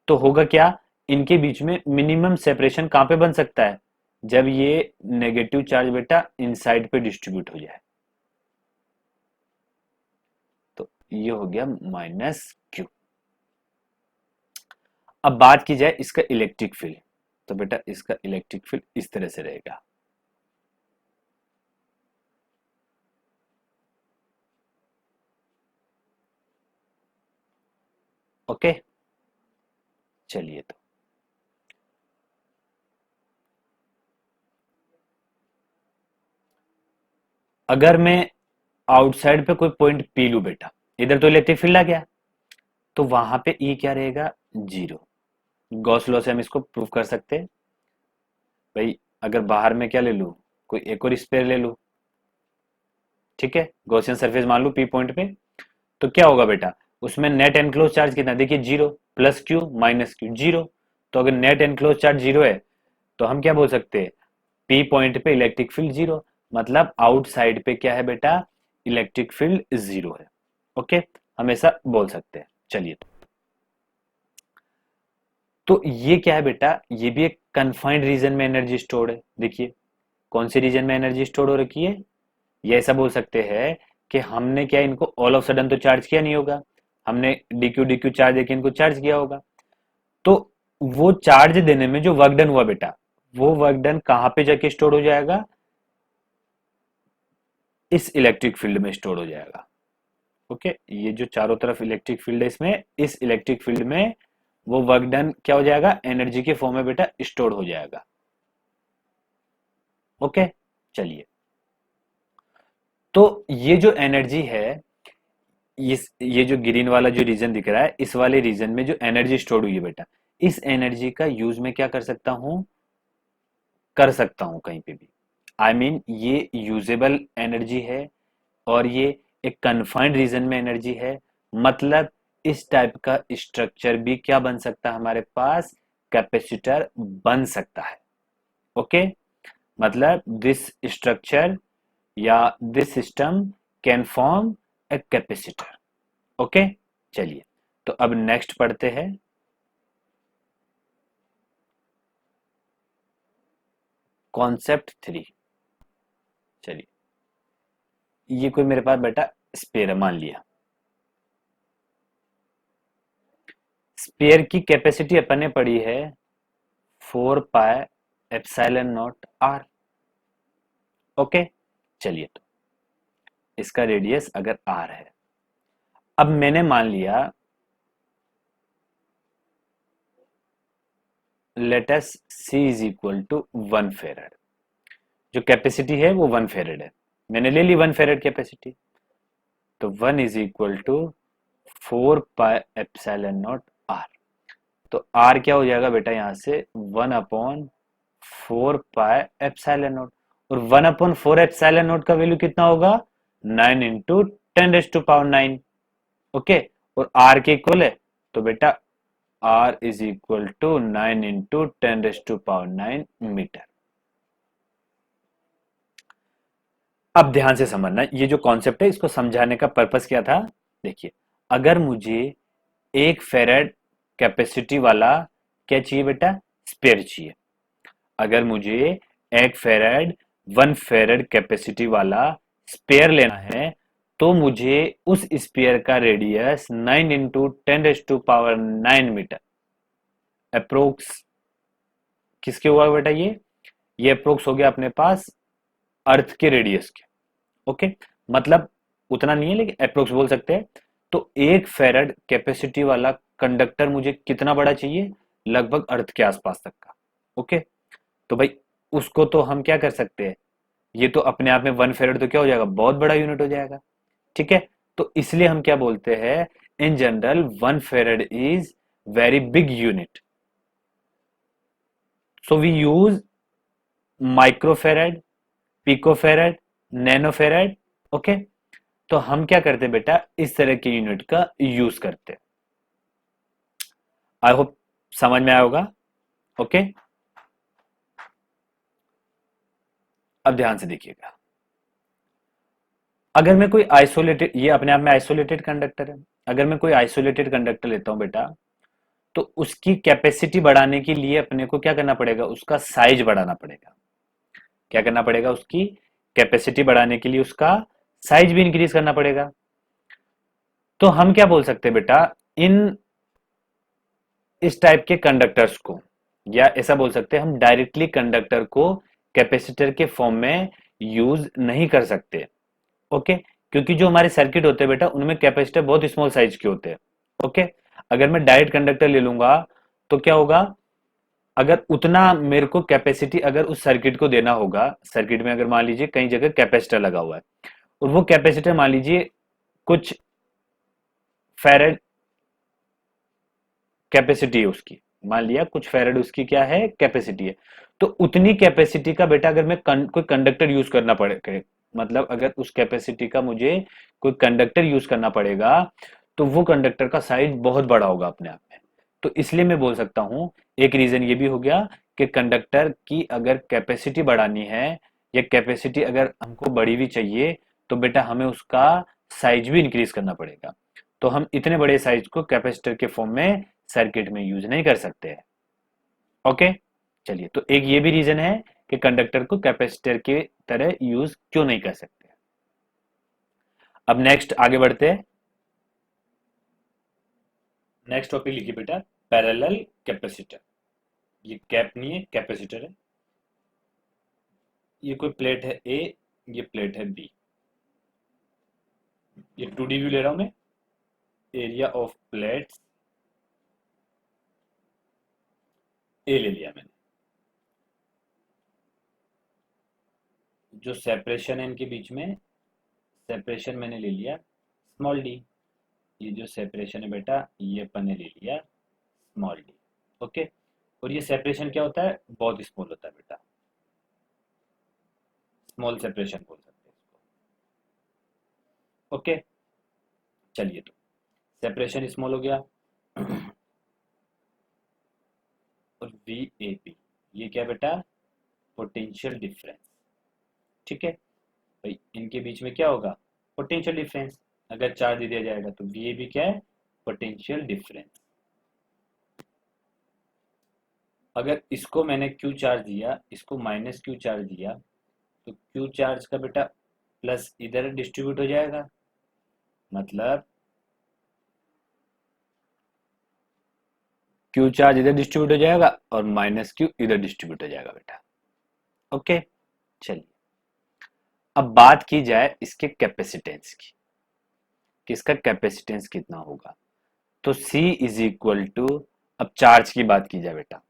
तो होगा क्या, इनके बीच में मिनिमम सेपरेशन कहां पे बन सकता है, जब ये नेगेटिव चार्ज बेटा इनसाइड पे डिस्ट्रीब्यूट हो जाए। तो ये हो गया -Q। अब बात की जाए इसका इलेक्ट्रिक फील्ड, तो बेटा इसका इलेक्ट्रिक फील्ड इस तरह से रहेगा। ओके, चलिए तो अगर मैं आउटसाइड पे कोई पॉइंट पी लू बेटा, इधर तो इलेक्ट्रिक फील्ड आ गया, तो वहां पे ई क्या रहेगा, 0। गॉस लॉ से हम इसको प्रूव कर सकते हैं भाई। अगर बाहर में क्या ले लूं, कोई एक और स्पेयर ले लूं, ठीक है, गॉसियन सरफेस मान लू पी पॉइंट पे, तो क्या होगा बेटा, उसमें नेट एनक्लोज चार्ज कितना, देखिए 0 प्लस क्यू माइनस क्यू 0। तो अगर नेट एनक्लोज चार्ज 0 है तो हम क्या बोल सकते हैं, पी पॉइंट पे इलेक्ट्रिक फील्ड 0, मतलब आउटसाइड पे क्या है बेटा, इलेक्ट्रिक फील्ड 0 है। ओके, हम ऐसा बोल सकते हैं। चलिए तो ये क्या है बेटा, ये भी एक कन्फाइंड रीजन में एनर्जी स्टोर्ड है। देखिए कौन से रीजन में एनर्जी स्टोर हो रखी है, ये ऐसा बोल सकते हैं कि हमने क्या इनको ऑल ऑफ सडन तो चार्ज किया नहीं होगा, हमने डीक्यू डीक्यू चार्ज देके इनको चार्ज किया होगा। तो वो चार्ज देने में जो वर्क डन हुआ बेटा, वो वर्क डन कहां पे जाके स्टोर हो जाएगा, इस इलेक्ट्रिक फील्ड में स्टोर हो जाएगा। ओके, ये जो चारों तरफ इलेक्ट्रिक फील्ड है इसमें, इस इलेक्ट्रिक फील्ड में वो वर्क डन क्या हो जाएगा, एनर्जी के फॉर्म में बेटा स्टोर हो जाएगा। ओके, चलिए तो ये जो एनर्जी है, ये जो ग्रीन वाला जो रीजन दिख रहा है, इस वाले रीजन में जो एनर्जी स्टोर हुई है बेटा, इस एनर्जी का यूज मैं क्या कर सकता हूं, कर सकता हूं कहीं पे भी। आई मीन ये यूजेबल एनर्जी है और ये एक कन्फाइंड रीजन में एनर्जी है, मतलब इस टाइप का स्ट्रक्चर भी क्या बन सकता है हमारे पास, कैपेसिटर बन सकता है। ओके, मतलब दिस स्ट्रक्चर या this system can form a capacitor. Okay, चलिए तो अब नेक्स्ट पढ़ते हैं। कॉन्सेप्ट 3। चलिए, ये कोई मेरे पास बेटा स्पेयर मान लिया, स्पेयर की कैपेसिटी अपन ने पढ़ी है 4πε0r। ओके, चलिए तो इसका रेडियस अगर r है, अब मैंने मान लिया let us c is equal to 1 farad, जो कैपेसिटी है वो 1 फेरेड है, मैंने ले ली 1 फेरेड कैपेसिटी, तो 1 इज इक्वल टू 4πε0r। तो r क्या हो जाएगा बेटा, यहां से 1/4πε0, और 1/4 का वैल्यू कितना होगा, 9 इंटू 10⁻⁹। ओके, और r के इक्वल है, तो बेटा r is equal to 9 into 10⁹ metre. अब ध्यान से समझना, ये जो कॉन्सेप्ट है इसको समझाने का पर्पस क्या था। देखिए, अगर मुझे 1 फेरेड कैपेसिटी वाला क्या चाहिए बेटा, स्पेयर चाहिए, अगर मुझे 1 फेरेड 1 फेरेड कैपेसिटी वाला स्पेयर लेना है, तो मुझे उस स्पेयर का रेडियस 9 इंटू 10⁻⁹ मीटर अप्रोक्स किसके हुआ बेटा, ये अप्रोक्स हो गया अपने पास अर्थ के रेडियस के। ओके, मतलब उतना नहीं है लेकिन अप्रोक्स बोल सकते हैं। तो 1 फेरेड कैपेसिटी वाला कंडक्टर मुझे कितना बड़ा चाहिए, लगभग अर्थ के आसपास तक का। ओके, तो भाई उसको तो हम क्या कर सकते हैं, ये तो अपने आप में 1 फेरेड तो क्या हो जाएगा, बहुत बड़ा यूनिट हो जाएगा। ठीक है, तो इसलिए हम क्या बोलते हैं, in general 1 farad is very big unit, so we use microfarad, picofarad, nanofarad. Okay, तो हम क्या करते बेटा, इस तरह के यूनिट का यूज करते। आई होप समझ में आया होगा। ओके, अब ध्यान से देखिएगा, अगर मैं कोई आइसोलेटेड, ये अपने आप में आइसोलेटेड कंडक्टर है, अगर मैं कोई आइसोलेटेड कंडक्टर लेता हूं बेटा, तो उसकी कैपेसिटी बढ़ाने के लिए अपने को क्या करना पड़ेगा, उसका साइज बढ़ाना पड़ेगा। क्या करना पड़ेगा, उसकी कैपेसिटी बढ़ाने के लिए उसका साइज भी इंक्रीज करना पड़ेगा। तो हम क्या बोल सकते हैं बेटा, इन इस टाइप के कंडक्टर्स को, या ऐसा बोल सकते हैं हम डायरेक्टली कंडक्टर को कैपेसिटर के फॉर्म में यूज नहीं कर सकते। ओके, क्योंकि जो हमारे सर्किट होते हैं बेटा उनमें कैपेसिटर बहुत स्मॉल साइज के होते हैं। ओके, अगर मैं डायरेक्ट कंडक्टर ले लूंगा तो क्या होगा, अगर उतना मेरे को कैपेसिटी अगर उस सर्किट को देना होगा, सर्किट में अगर मान लीजिए कई जगह कैपेसिटर लगा हुआ है और वो कैपेसिटर मान लीजिए कुछ फेरेड कैपेसिटी है उसकी, मान लिया कुछ फेरेड उसकी क्या है कैपेसिटी है, तो उतनी कैपेसिटी का बेटा अगर मैं कोई कंडक्टर यूज करना पड़े, मतलब अगर उस कैपेसिटी का मुझे कोई कंडक्टर यूज करना पड़ेगा तो वो कंडक्टर का साइज बहुत बड़ा होगा अपने आप में। तो इसलिए मैं बोल सकता हूं, एक रीजन ये भी हो गया कि कंडक्टर की अगर कैपेसिटी बढ़ानी है या कैपेसिटी अगर हमको बड़ी भी चाहिए तो बेटा हमें उसका साइज भी इंक्रीज करना पड़ेगा। तो हम इतने बड़े साइज को कैपेसिटर के फॉर्म में सर्किट में यूज नहीं कर सकते हैं। ओके, चलिए, तो एक ये भी रीजन है कि कंडक्टर को कैपेसिटर की तरह यूज क्यों नहीं कर सकते। अब नेक्स्ट आगे बढ़ते हैं। नेक्स्ट टॉपिक लिखिए बेटा, पैरेलल कैपेसिटर। ये कैप नहीं है, कैपेसिटर है। ये कोई प्लेट है ए, ये प्लेट है बी। ये 2D व्यू ले रहा हूं मैं। एरिया ऑफ प्लेट्स ए ले लिया मैंने। जो सेपरेशन है इनके बीच में, सेपरेशन मैंने ले लिया स्मॉल डी। ये जो सेपरेशन है बेटा ये अपन ने ले लिया स्मॉल डी। ओके, और ये सेपरेशन क्या होता है, बहुत स्मॉल होता है बेटा, स्मॉल सेपरेशन बोल सकते हैं इसको। ओके, चलिए, तो सेपरेशन स्मॉल हो गया। और वी ए पी, ये क्या बेटा, पोटेंशियल डिफरेंस। ठीक है भाई, इनके बीच में क्या होगा, पोटेंशियल डिफरेंस। अगर चार्ज दिया जाएगा तो वी ए बी क्या है, पोटेंशियल डिफरेंस। अगर इसको मैंने क्यू चार्ज दिया, इसको माइनस क्यू चार्ज दिया, तो क्यू चार्ज का बेटा प्लस इधर डिस्ट्रीब्यूट हो जाएगा, मतलब क्यू चार्ज इधर डिस्ट्रीब्यूट हो जाएगा और माइनस क्यू इधर डिस्ट्रीब्यूट हो जाएगा बेटा। ओके, चलिए, अब बात की जाए इसके कैपेसिटेंस की, किसका कैपेसिटेंस कितना होगा। तो C इज इक्वल टू, अब चार्ज की बात की जाए बेटा,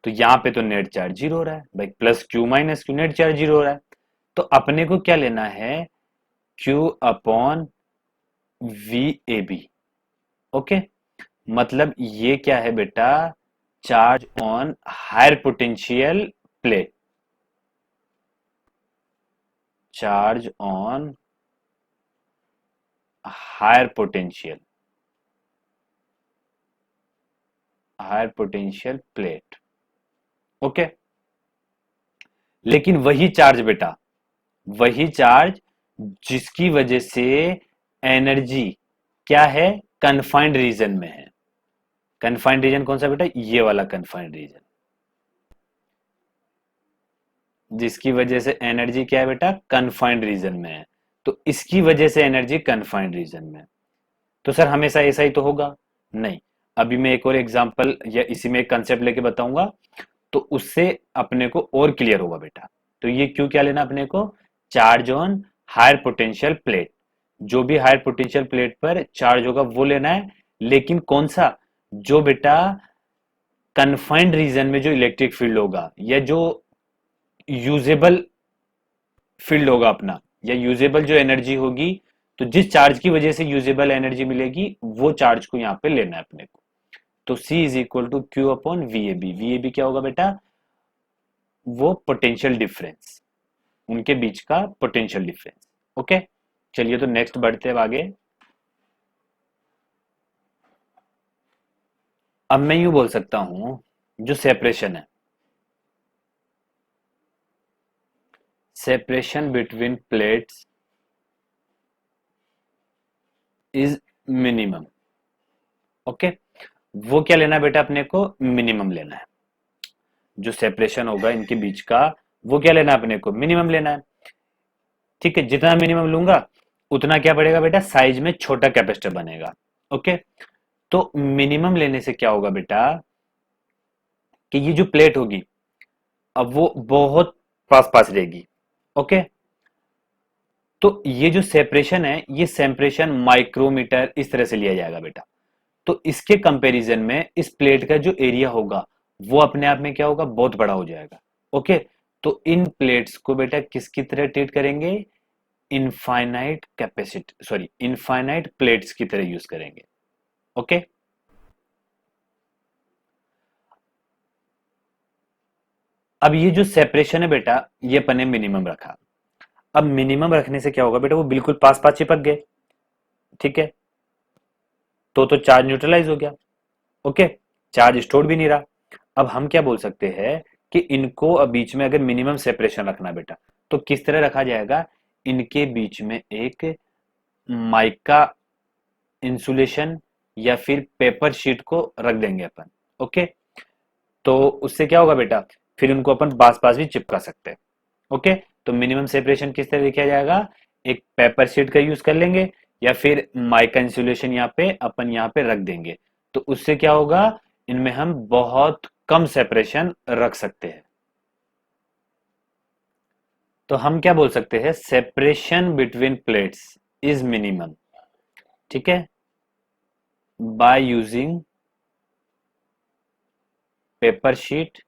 तो यहाँ पे तो नेट चार्ज जीरो हो रहा है भाई, plus Q minus Q, net charge zero हो रहा है। तो अपने को क्या लेना है, Q upon V A B. Okay, मतलब ये क्या है बेटा, charge on higher potential plate, charge on higher potential, higher potential plate. Okay, लेकिन वही चार्ज बेटा, वही चार्ज जिसकी वजह से एनर्जी क्या है, कन्फाइंड रीजन में है। कन्फाइंड रीजन कौन सा बेटा, ये वाला कन्फाइंड रीजन, जिसकी वजह से एनर्जी क्या है बेटा, कन्फाइंड रीजन में है। तो इसकी वजह से एनर्जी कन्फाइंड रीजन में है। तो सर हमेशा ऐसा ही तो होगा, नहीं। अभी मैं एक और एग्जांपल या इसी में एक कंसेप्ट लेके बताऊंगा, तो उससे अपने को और क्लियर होगा बेटा। तो ये क्यों क्या लेना अपने को, charge on higher potential plate, जो भी हायर पोटेंशियल प्लेट पर चार्ज होगा वो लेना है, लेकिन कौन सा, जो बेटा कन्फाइंड रीजन में जो इलेक्ट्रिक फील्ड होगा या जो यूजेबल फील्ड होगा अपना, या यूजेबल जो एनर्जी होगी, तो जिस चार्ज की वजह से यूजेबल एनर्जी मिलेगी वो चार्ज को यहाँ पे लेना है अपने को। तो C is equal to Q upon V A B. V A B क्या होगा बेटा, वो पोटेंशियल डिफरेंस, उनके बीच का पोटेंशियल डिफरेंस। ओके, चलिए, तो नेक्स्ट बढ़ते हैं आगे। अब मैं यूं बोल सकता हूं, जो सेपरेशन है, separation between plates is minimum. Okay, वो क्या लेना है बेटा अपने को, मिनिमम लेना है। जो सेपरेशन होगा इनके बीच का वो क्या लेना है अपने को, मिनिमम लेना है। ठीक है, जितना मिनिमम लूंगा उतना क्या पड़ेगा बेटा, साइज में छोटा कैपेसिटर बनेगा। ओके, तो मिनिमम लेने से क्या होगा बेटा कि ये जो प्लेट होगी अब वो बहुत पास पास रहेगी। ओके, तो ये जो सेपरेशन है ये सेपरेशन माइक्रोमीटर इस तरह से लिया जाएगा बेटा। तो इसके कंपैरिजन में इस प्लेट का जो एरिया होगा वो अपने आप में क्या होगा, बहुत बड़ा हो जाएगा। ओके, तो इन प्लेट्स को बेटा किसकी तरह ट्रीट करेंगे, infinite capacity sorry infinite plates की तरह यूज करेंगे। ओके, अब ये जो सेपरेशन है बेटा ये अपन ने मिनिमम रखा। अब मिनिमम रखने से क्या होगा बेटा, वो बिल्कुल पास पास चिपक गए। ठीक है, तो चार्ज न्यूट्रलाइज हो गया। ओके, चार्ज स्टोर भी नहीं रहा। अब हम क्या बोल सकते हैं कि इनको अब बीच में अगर मिनिमम सेपरेशन रखना बेटा तो किस तरह रखा जाएगा, इनके बीच में एक माइका इंसुलेशन या फिर पेपर शीट को रख देंगे अपन। ओके, तो उससे क्या होगा बेटा, फिर उनको अपन पास पास भी चिपका सकते हैं। ओके, तो मिनिमम सेपरेशन किस तरह किया जाएगा, एक पेपर शीट का यूज कर लेंगे या फिर माइका इंसुलेशन यहाँ पे अपन यहाँ पे रख देंगे। तो उससे क्या होगा, इनमें हम बहुत कम सेपरेशन रख सकते हैं। तो हम क्या बोल सकते हैं, separation between plates is minimum. ठीक है, by using paper sheet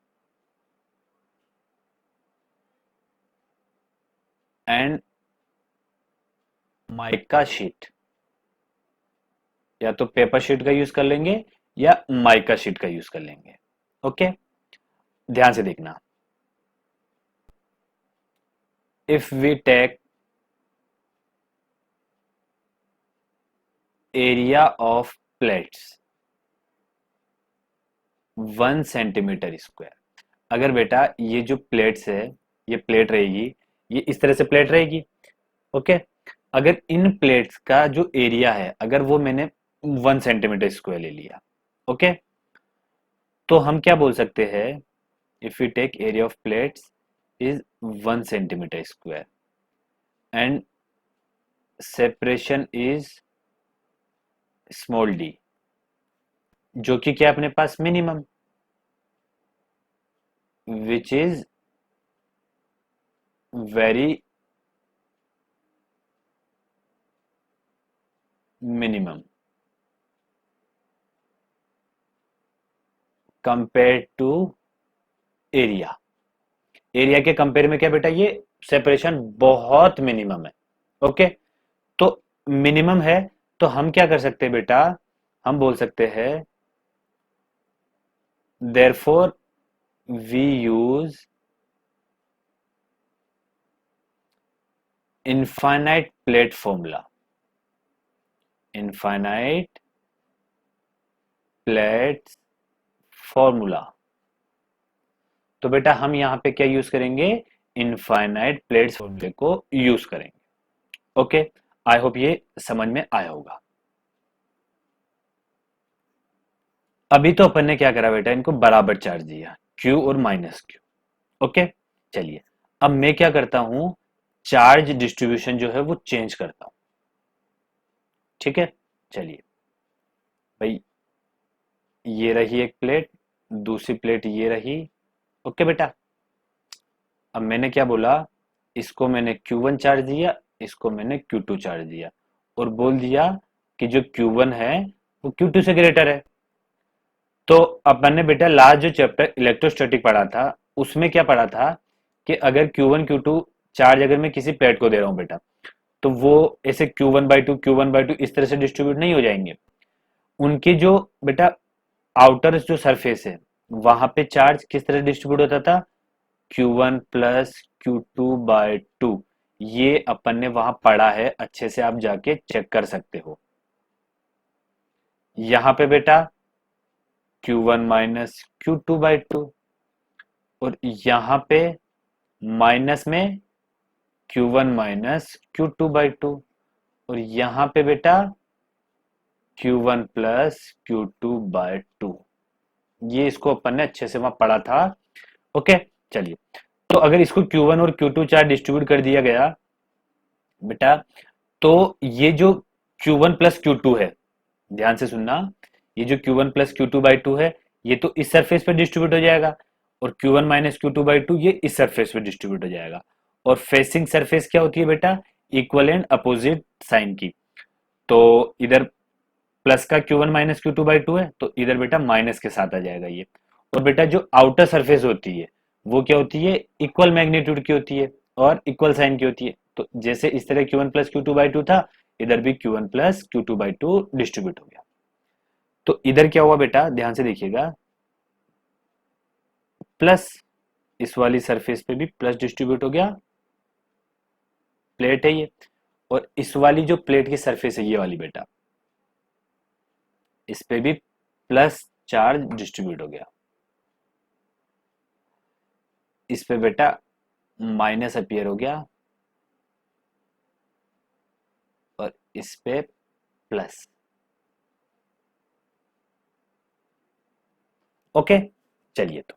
and mica sheet, या तो पेपर शीट का यूज कर लेंगे या माइका शीट का यूज कर लेंगे। ओके, ध्यान से देखना, if we take area of plates 1 centimetre square, अगर बेटा ये जो प्लेट्स है ये प्लेट रहेगी, ये इस तरह से प्लेट रहेगी। ओके, अगर इन प्लेट्स का जो एरिया है अगर वो मैंने 1 सेंटीमीटर स्क्वायर ले लिया। ओके, तो हम क्या बोल सकते हैं, if you take area of plates is 1 centimetre square and separation is small d, जो कि क्या अपने पास minimum, which is very minimum compare to area. Area के कंपेयर में क्या बेटा, ये सेपरेशन बहुत मिनिमम है। ओके, तो मिनिमम है, तो हम क्या कर सकते हैं बेटा, हम बोल सकते हैं therefore we use infinite plate formula, infinite plate formula. तो बेटा हम यहां पे क्या यूज करेंगे, इनफाइनाइट प्लेट्स फॉर्मूले को यूज करेंगे। ओके, आई होप ये समझ में आया होगा। अभी तो अपन ने क्या करा बेटा, इनको बराबर चार्ज दिया, Q और माइनस Q। ओके, चलिए अब मैं क्या करता हूं, चार्ज डिस्ट्रीब्यूशन जो है वो चेंज करता हूं। ठीक है, चलिए भाई, ये रही एक प्लेट, दूसरी प्लेट ये रही। ओके बेटा, अब मैंने क्या बोला, इसको मैंने Q1 चार्ज दिया, इसको मैंने Q2 चार्ज दिया, और बोल दिया कि जो Q1 है वो Q2 से ग्रेटर है। तो अपन ने बेटा लास्ट जो चैप्टर इलेक्ट्रोस्टैटिक पढ़ा था उसमें क्या पढ़ा था कि अगर Q1 Q2 चार्ज अगर मैं किसी प्लेट को दे रहा हूं बेटा, तो वो ऐसे Q1/2 इस तरह से डिस्ट्रीब्यूट नहीं हो जाएंगे। उनकी जो बेटा आउटर जो सरफेस है वहां पे चार्ज किस तरह डिस्ट्रीब्यूट होता था, Q1 प्लस Q2/2। ये अपन ने वहां पढ़ा है, अच्छे से आप जाके चेक कर सकते हो। यहां पे बेटा Q1 माइनस Q2/2, और यहां पे माइनस में Q1 माइनस Q2/2, और यहां पे बेटा Q1 प्लस Q2/2। ये इसको अपन ने अच्छे से वहां पढ़ा था। ओके, चलिए तो अगर इसको Q1 और Q2 चार्ज डिस्ट्रीब्यूट कर दिया गया बेटा, तो ये जो Q1 प्लस Q2 है, ध्यान से सुनना, ये जो Q1 प्लस Q2/2 है, ये तो इस सरफेस पर डिस्ट्रीब्यूट हो जाएगा, और Q1 माइनस Q2/2 ये इस सरफेस पे डिस्ट्रीब्यूट हो जाएगा। और फेसिंग सरफेस क्या होती है बेटा? इक्वल एंड अपोजिट साइन की। तो इधर प्लस का Q1 माइनस Q2/2 है, तो इधर बेटा माइनस के साथ आ जाएगा ये। और बेटा जो आउटर सरफेस होती है वो क्या होती है? इक्वल मैग्नीट्यूड की होती है और इक्वल साइन की होती है। तो जैसे इस तरह Q1 प्लस Q2/2 था, इधर भी Q1 प्लस Q2/2 डिस्ट्रीब्यूट हो गया। तो इधर क्या हुआ बेटा, ध्यान से देखिएगा, प्लस इस वाली सरफेस पे भी प्लस डिस्ट्रीब्यूट हो गया, प्लेट है ये। और इस वाली जो प्लेट की सरफेस है ये वाली बेटा, इस पे भी प्लस चार्ज डिस्ट्रीब्यूट हो गया। इस पे बेटा माइनस अपीयर हो गया, और इस पे प्लस। ओके, चलिए। तो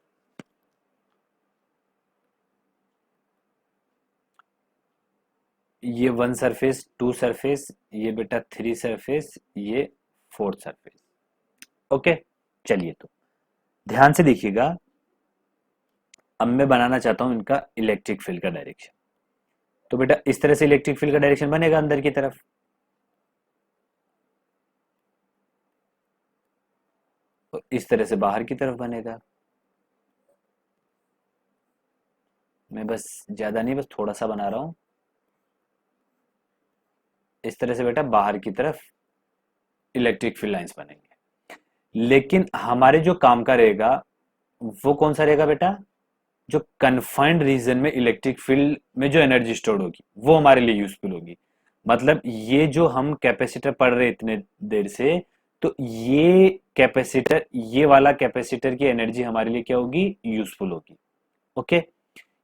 ये 1 सरफेस, 2 सरफेस, ये बेटा 3 सरफेस, ये 4th सरफेस। ओके, चलिए। तो ध्यान से देखिएगा, अब मैं बनाना चाहता हूं इनका इलेक्ट्रिक फील्ड का डायरेक्शन। तो बेटा इस तरह से इलेक्ट्रिक फील्ड का डायरेक्शन बनेगा अंदर की तरफ, और इस तरह से बाहर की तरफ बनेगा। मैं बस ज्यादा नहीं, बस थोड़ा सा बना रहा हूं। इस तरह से बेटा बाहर की तरफ इलेक्ट्रिक फील्ड लाइंस बनेंगे। लेकिन हमारे जो काम का रहेगा वो कौन सा रहेगा बेटा? जो कन्फाइंड रीजन में इलेक्ट्रिक फील्ड में जो एनर्जी स्टोर होगी वो हमारे लिए यूजफुल होगी। मतलब ये जो हम कैपेसिटर पढ़ रहे इतने देर से, तो ये कैपेसिटर, ये वाला कैपेसिटर की एनर्जी हमारे लिए क्या होगी? यूजफुल होगी। ओके,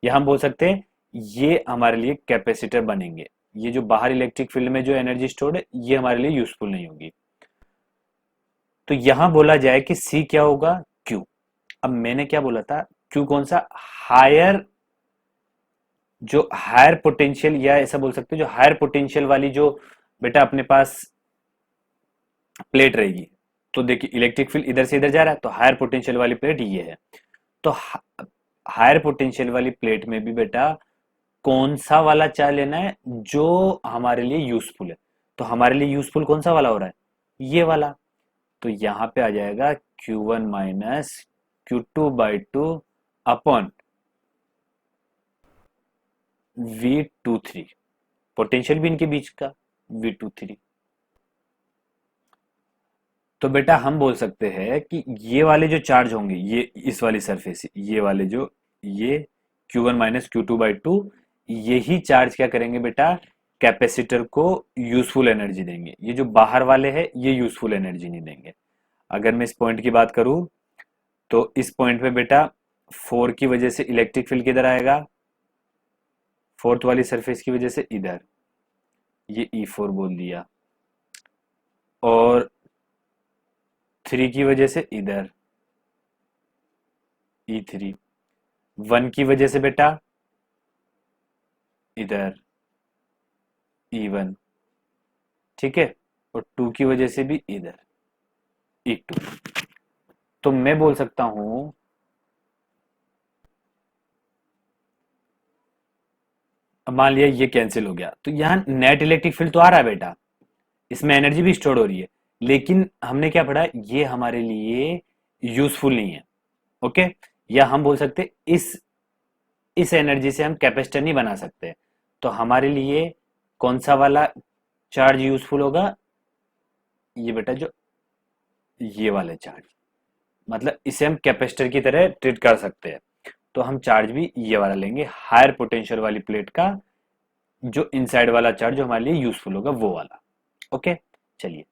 या हम बोल सकते हैं ये हमारे लिए कैपेसिटर बनेंगे। ये जो बाहर इलेक्ट्रिक फील्ड में जो एनर्जी स्टोर्ड है ये हमारे लिए यूजफुल नहीं होगी। तो यहां बोला जाए कि सी क्या होगा? क्यू। अब मैंने क्या बोला था? क्यू कौन सा? हायर, जो हायर पोटेंशियल, या ऐसा बोल सकते हो जो हायर पोटेंशियल वाली जो बेटा अपने पास प्लेट रहेगी। तो देखिए इलेक्ट्रिक फील्ड इधर से इधर जा रहा है, तो हायर पोटेंशियल वाली प्लेट ये है। तो हायर पोटेंशियल वाली प्लेट में भी बेटा कौन सा वाला चार्ज लेना है जो हमारे लिए यूजफुल है? तो हमारे लिए यूजफुल कौन सा वाला हो रहा है? ये वाला। तो यहां पे आ जाएगा Q1 minus Q2/2 upon V23, potential भी इनके बीच का V23। तो बेटा हम बोल सकते हैं कि ये वाले जो चार्ज होंगे, ये इस वाली सरफेस, ये वाले जो, ये Q1 माइनस Q2/2, यही चार्ज क्या करेंगे बेटा? कैपेसिटर को यूजफुल एनर्जी देंगे। ये जो बाहर वाले हैं ये यूजफुल एनर्जी नहीं देंगे। अगर मैं इस पॉइंट की बात करूं, तो इस पॉइंट पे बेटा 4 की वजह से इलेक्ट्रिक फील्ड किधर आएगा? फोर्थ वाली सरफेस की वजह से इधर, ये E4 बोल दिया। और 3 की वजह से इधर E3। 1 की वजह से बेटा इधर E1, ठीक है। और 2 की वजह से भी इधर E2। तो मैं बोल सकता हूं, अब मान लिया ये कैंसिल हो गया, तो यहां नेट इलेक्ट्रिक फील्ड तो आ रहा है बेटा, इसमें एनर्जी भी स्टोर हो रही है, लेकिन हमने क्या पढ़ा? ये हमारे लिए यूजफुल नहीं है। ओके, या हम बोल सकते इस एनर्जी से हम कैपेसिटर नहीं बना सकते। तो हमारे लिए कौन सा वाला चार्ज यूजफुल होगा? ये बेटा जो ये वाले चार्ज, मतलब इसे हम कैपेसिटर की तरह ट्रीट कर सकते हैं। तो हम चार्ज भी ये वाला लेंगे, हायर पोटेंशियल वाली प्लेट का जो इनसाइड वाला चार्ज जो हमारे लिए यूजफुल होगा वो वाला। ओके, चलिए।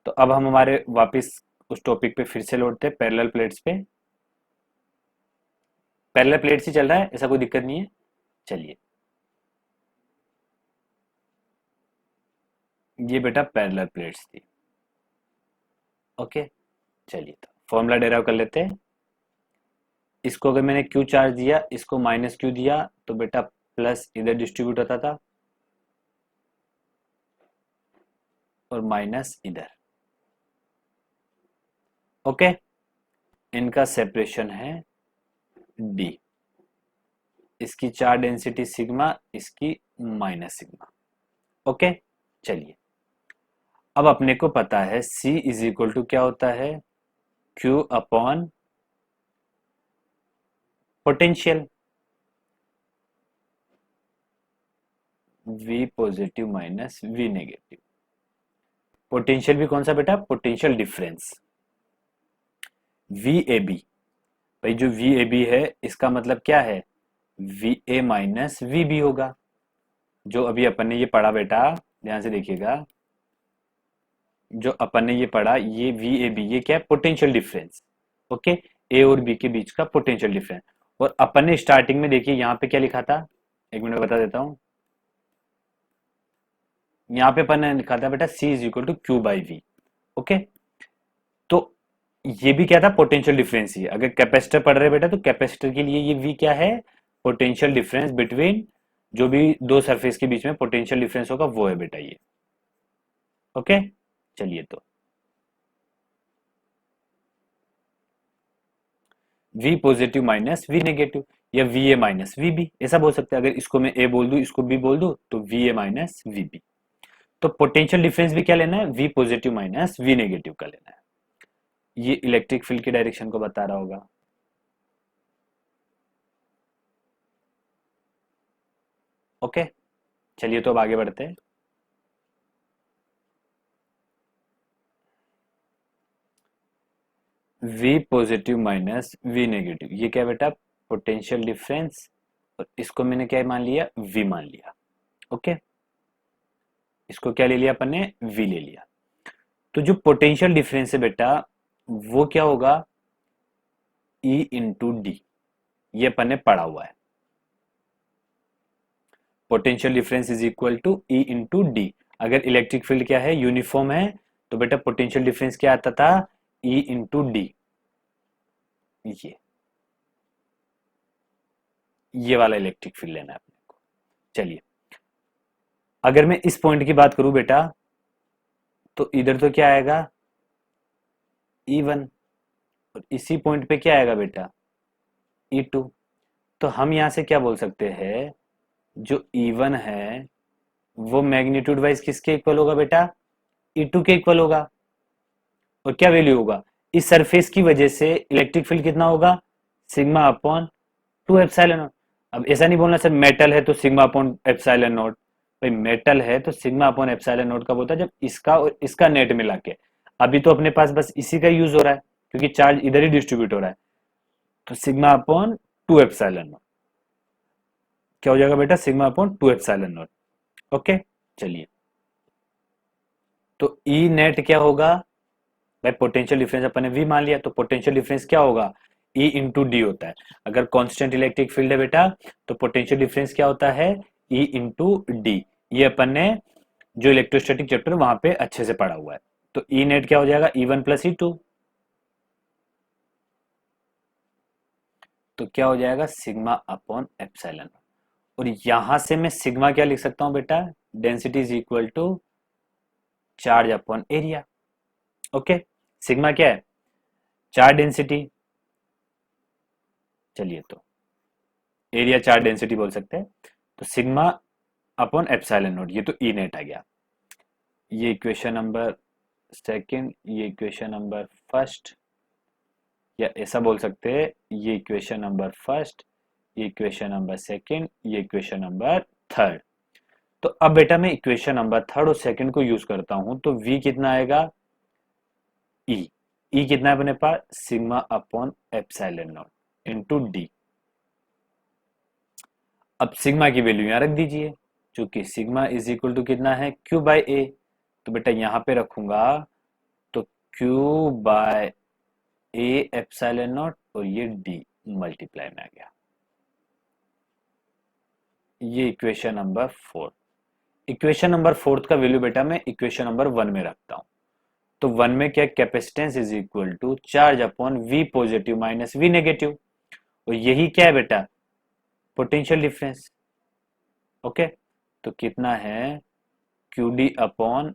तो अब हम हमारे वापस उस टॉपिक पे फिर से लौटते हैं, पैरेलल प्लेट्स पे। पैरेलल प्लेट्स ही चल रहा है, ऐसा कोई दिक्कत नहीं है। चलिए, ये बेटा पैरेलल प्लेट्स थी। ओके, चलिए तो फॉर्मूला डेराइव कर लेते हैं। इसको अगर मैंने क्यू चार्ज दिया, इसको माइनस क्यू दिया, तो बेटा प्लस इधर डिस्ट्रीब्यूट होता था और माइनस इधर। ओके, इनका सेपरेशन है डी। इसकी चार डेंसिटी सिग्मा, इसकी माइनस सिग्मा। ओके, चलिए अब अपने को पता है C इज इक्वल टू क्या होता है, Q upon potential, V positive minus V negative. Potential भी कौन सा बेटा, पोटेंशियल डिफरेंस VAB। भाई जो VAB है इसका मतलब क्या है, VA माइनस VB होगा। जो अभी अपन ने ये पढ़ा बेटा, ध्यान से देखिएगा, जो अपन ने ये पढ़ा, ये VAB ये क्या है, पोटेंशियल डिफरेंस। ओके, A और B के बीच का पोटेंशियल डिफरेंस। और अपन ने स्टार्टिंग में देखिए यहाँ पे क्या लिखा था, एक मिनट बता देता हूं। यहाँ पे अपन ने लिखा था बेटा C is equal to Q by V. Okay, तो ये भी क्या था, पोटेंशियल डिफरेंस ही है। अगर कैपेसिटर पढ़ रहे बेटा, तो कैपेसिटर के लिए ये V क्या है, पोटेंशियल डिफरेंस बिटवीन जो भी दो सरफेस के बीच में पोटेंशियल डिफरेंस होगा वो है बेटा ये। ओके, चलिए तो V positive minus V negative, या VA माइनस VB, ऐसा बोल सकते हैं। अगर इसको मैं A बोल दूं, इसको B बोल दूं, तो VA माइनस VB। तो पोटेंशियल डिफरेंस भी क्या लेना है, V positive minus V negative का लेना है। ये इलेक्ट्रिक फील्ड की डायरेक्शन को बता रहा होगा। ओके, चलिए तो अब आगे बढ़ते हैं। V positive minus V negative, ये क्या बेटा, पोटेंशियल डिफरेंस, और इसको मैंने क्या मान लिया, V मान लिया। ओके, इसको क्या ले लिया अपन ने, V ले लिया। तो जो पोटेंशियल डिफरेंस है बेटा, वो क्या होगा, E इंटू डी। ये अपन ने पढ़ा हुआ है, potential difference is equal to E into D. अगर इलेक्ट्रिक फील्ड क्या है, यूनिफॉर्म है, तो बेटा पोटेंशियल डिफरेंस क्या आता था, E इंटू डी। ये वाला इलेक्ट्रिक फील्ड लेना है अपने को। चलिए, अगर मैं इस पॉइंट की बात करूं बेटा, तो इधर तो क्या आएगा, E1, और इसी पॉइंट पे क्या आएगा बेटा, E2। तो हम यहां से क्या बोल सकते हैं, जो E1 है वो मैग्नीट्यूड वाइज किसके इक्वल होगा बेटा, E2 के इक्वल होगा। और क्या वैल्यू होगा, इस सरफेस की वजह से इलेक्ट्रिक फील्ड कितना होगा, सिग्मा अपॉन 2 एप्सिलॉन नॉट। अब ऐसा नहीं बोलना सर मेटल है तो सिग्मा अपॉन एप्सिलॉन नॉट। भाई मेटल है तो सिग्मा अपॉन एप्सिलॉन नॉट कब होता है, जब इसका और इसका नेट मिला के। अभी तो अपने पास बस इसी का यूज हो रहा है क्योंकि चार्ज इधर ही डिस्ट्रीब्यूट हो रहा है, तो सिग्मा अपॉन 2 एप्सिलॉन नॉट क्या हो जाएगा बेटा, sigma upon 2 epsilon not. Okay, चलिए तो ई नेट क्या होगा, भाई पोटेंशियल डिफरेंस अपन ने V मान लिया, तो पोटेंशियल डिफरेंस क्या होगा, E इंटू डी होता है। अगर कांस्टेंट इलेक्ट्रिक फील्ड है बेटा, तो पोटेंशियल डिफरेंस क्या होता है, E इंटू डी। ये अपन ने जो इलेक्ट्रोस्टैटिक चैप्टर वहां पे अच्छे से पढ़ा हुआ है। तो E नेट क्या हो जाएगा, E1 प्लस E2। तो क्या हो जाएगा, सिग्मा अपॉन एप्सिलॉन। और यहां से मैं सिग्मा क्या लिख सकता हूं बेटा, density is equal to charge upon area. Okay, sigma क्या है, चार्ज डेंसिटी, चलिए तो एरिया चार्ज डेंसिटी बोल सकते हैं। तो सिग्मा अपॉन एप्सिलॉन नॉट, ये तो ई नेट आ गया। ये इक्वेशन नंबर सेकंड, ये इक्वेशन नंबर फर्स्ट, या ऐसा बोल सकते हैं, ये इक्वेशन नंबर फर्स्ट, ये इक्वेशन नंबर सेकंड, ये इक्वेशन नंबर थर्ड। तो अब बेटा मैं इक्वेशन नंबर थर्ड और सेकंड को यूज करता हूं, तो V कितना आएगा, ई कितना है अपने पास, sigma upon epsilon naught into d. अब सिग्मा की वैल्यू यहां रख दीजिए, चूंकि सिग्मा इज इक्वल टू कितना है, क्यू बाय ए। तो बेटा यहां पे रखूंगा, तो Q by A epsilon naught, और ये डी मल्टीप्लाई में आ गया। ये equation number fourth. Equation number fourth का वैल्यू बेटा मैं इक्वेशन नंबर 1 में रखता हूं। तो 1 में क्या, capacitance is equal to charge upon V positive minus V negative. और यही क्या है बेटा, पोटेंशियल डिफरेंस। ओके, तो कितना है, Q D upon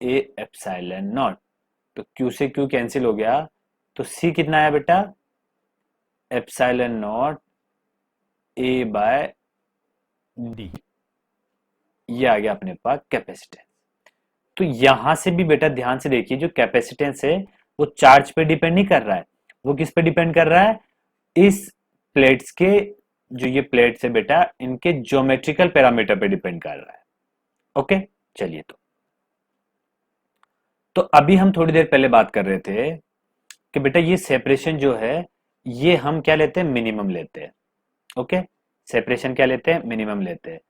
A epsilon naught. तो क्यू से क्यू कैंसिल हो गया, तो सी कितना आया बेटा, epsilon naught A by D. ये आ गया अपने पास कैपेसिटेंस। तो यहां से भी बेटा ध्यान से देखिए, जो कैपेसिटेंस है वो चार्ज पे डिपेंड नहीं कर रहा है, वो किस पे डिपेंड कर रहा है, इस प्लेट्स के, जो ये प्लेट्स है बेटा, इनके ज्योमेट्रिकल पैरामीटर पे डिपेंड कर रहा है। ओके, चलिए। तो अभी हम थोड़ी देर पहले बात कर रहे थे कि बेटा ये सेपरेशन जो है, ये हम क्या लेते हैं, मिनिमम लेते हैं। ओके, सेपरेशन क्या लेते हैं, मिनिमम लेते हैं।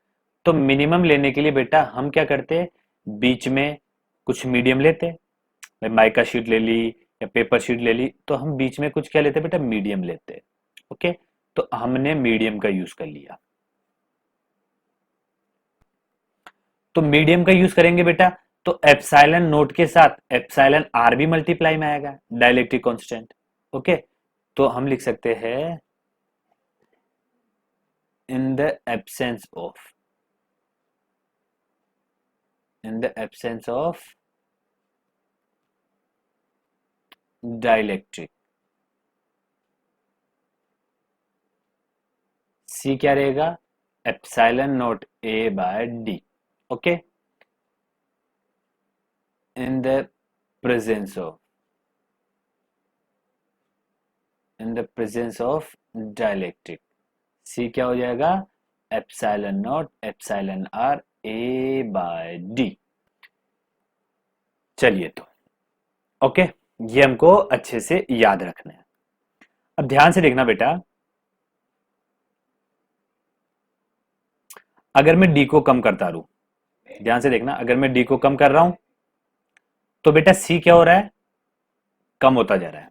तो मिनिमम लेने के लिए बेटा हम क्या करते हैं, बीच में कुछ मीडियम लेते हैं। मैं माइका शीट ले ली या पेपर शीट ले ली, तो हम बीच में कुछ क्या लेते हैं बेटा, मीडियम लेते हैं। ओके, तो हमने मीडियम का यूज कर लिया। तो मीडियम का यूज करेंगे बेटा, तो एप्सिलॉन नोट के साथ एप्सिलॉन आर भी मल्टीप्लाई में आएगा, डाइलेक्ट्रिक कांस्टेंट। ओके, तो हम लिख सकते हैं in the absence of, in the absence of dielectric, C क्या रहेगा, epsilon naught A by d. Okay, in the presence of, in the presence of dielectric, C क्या हो जाएगा, epsilon naught epsilon r A by d. चलिए, तो okay, ये हमको अच्छे से याद रखना है। अब ध्यान से देखना बेटा, अगर मैं डी को कम करता रहूं, ध्यान से देखना, अगर मैं डी को कम कर रहा हूं, तो बेटा सी क्या हो रहा है, कम होता जा रहा है।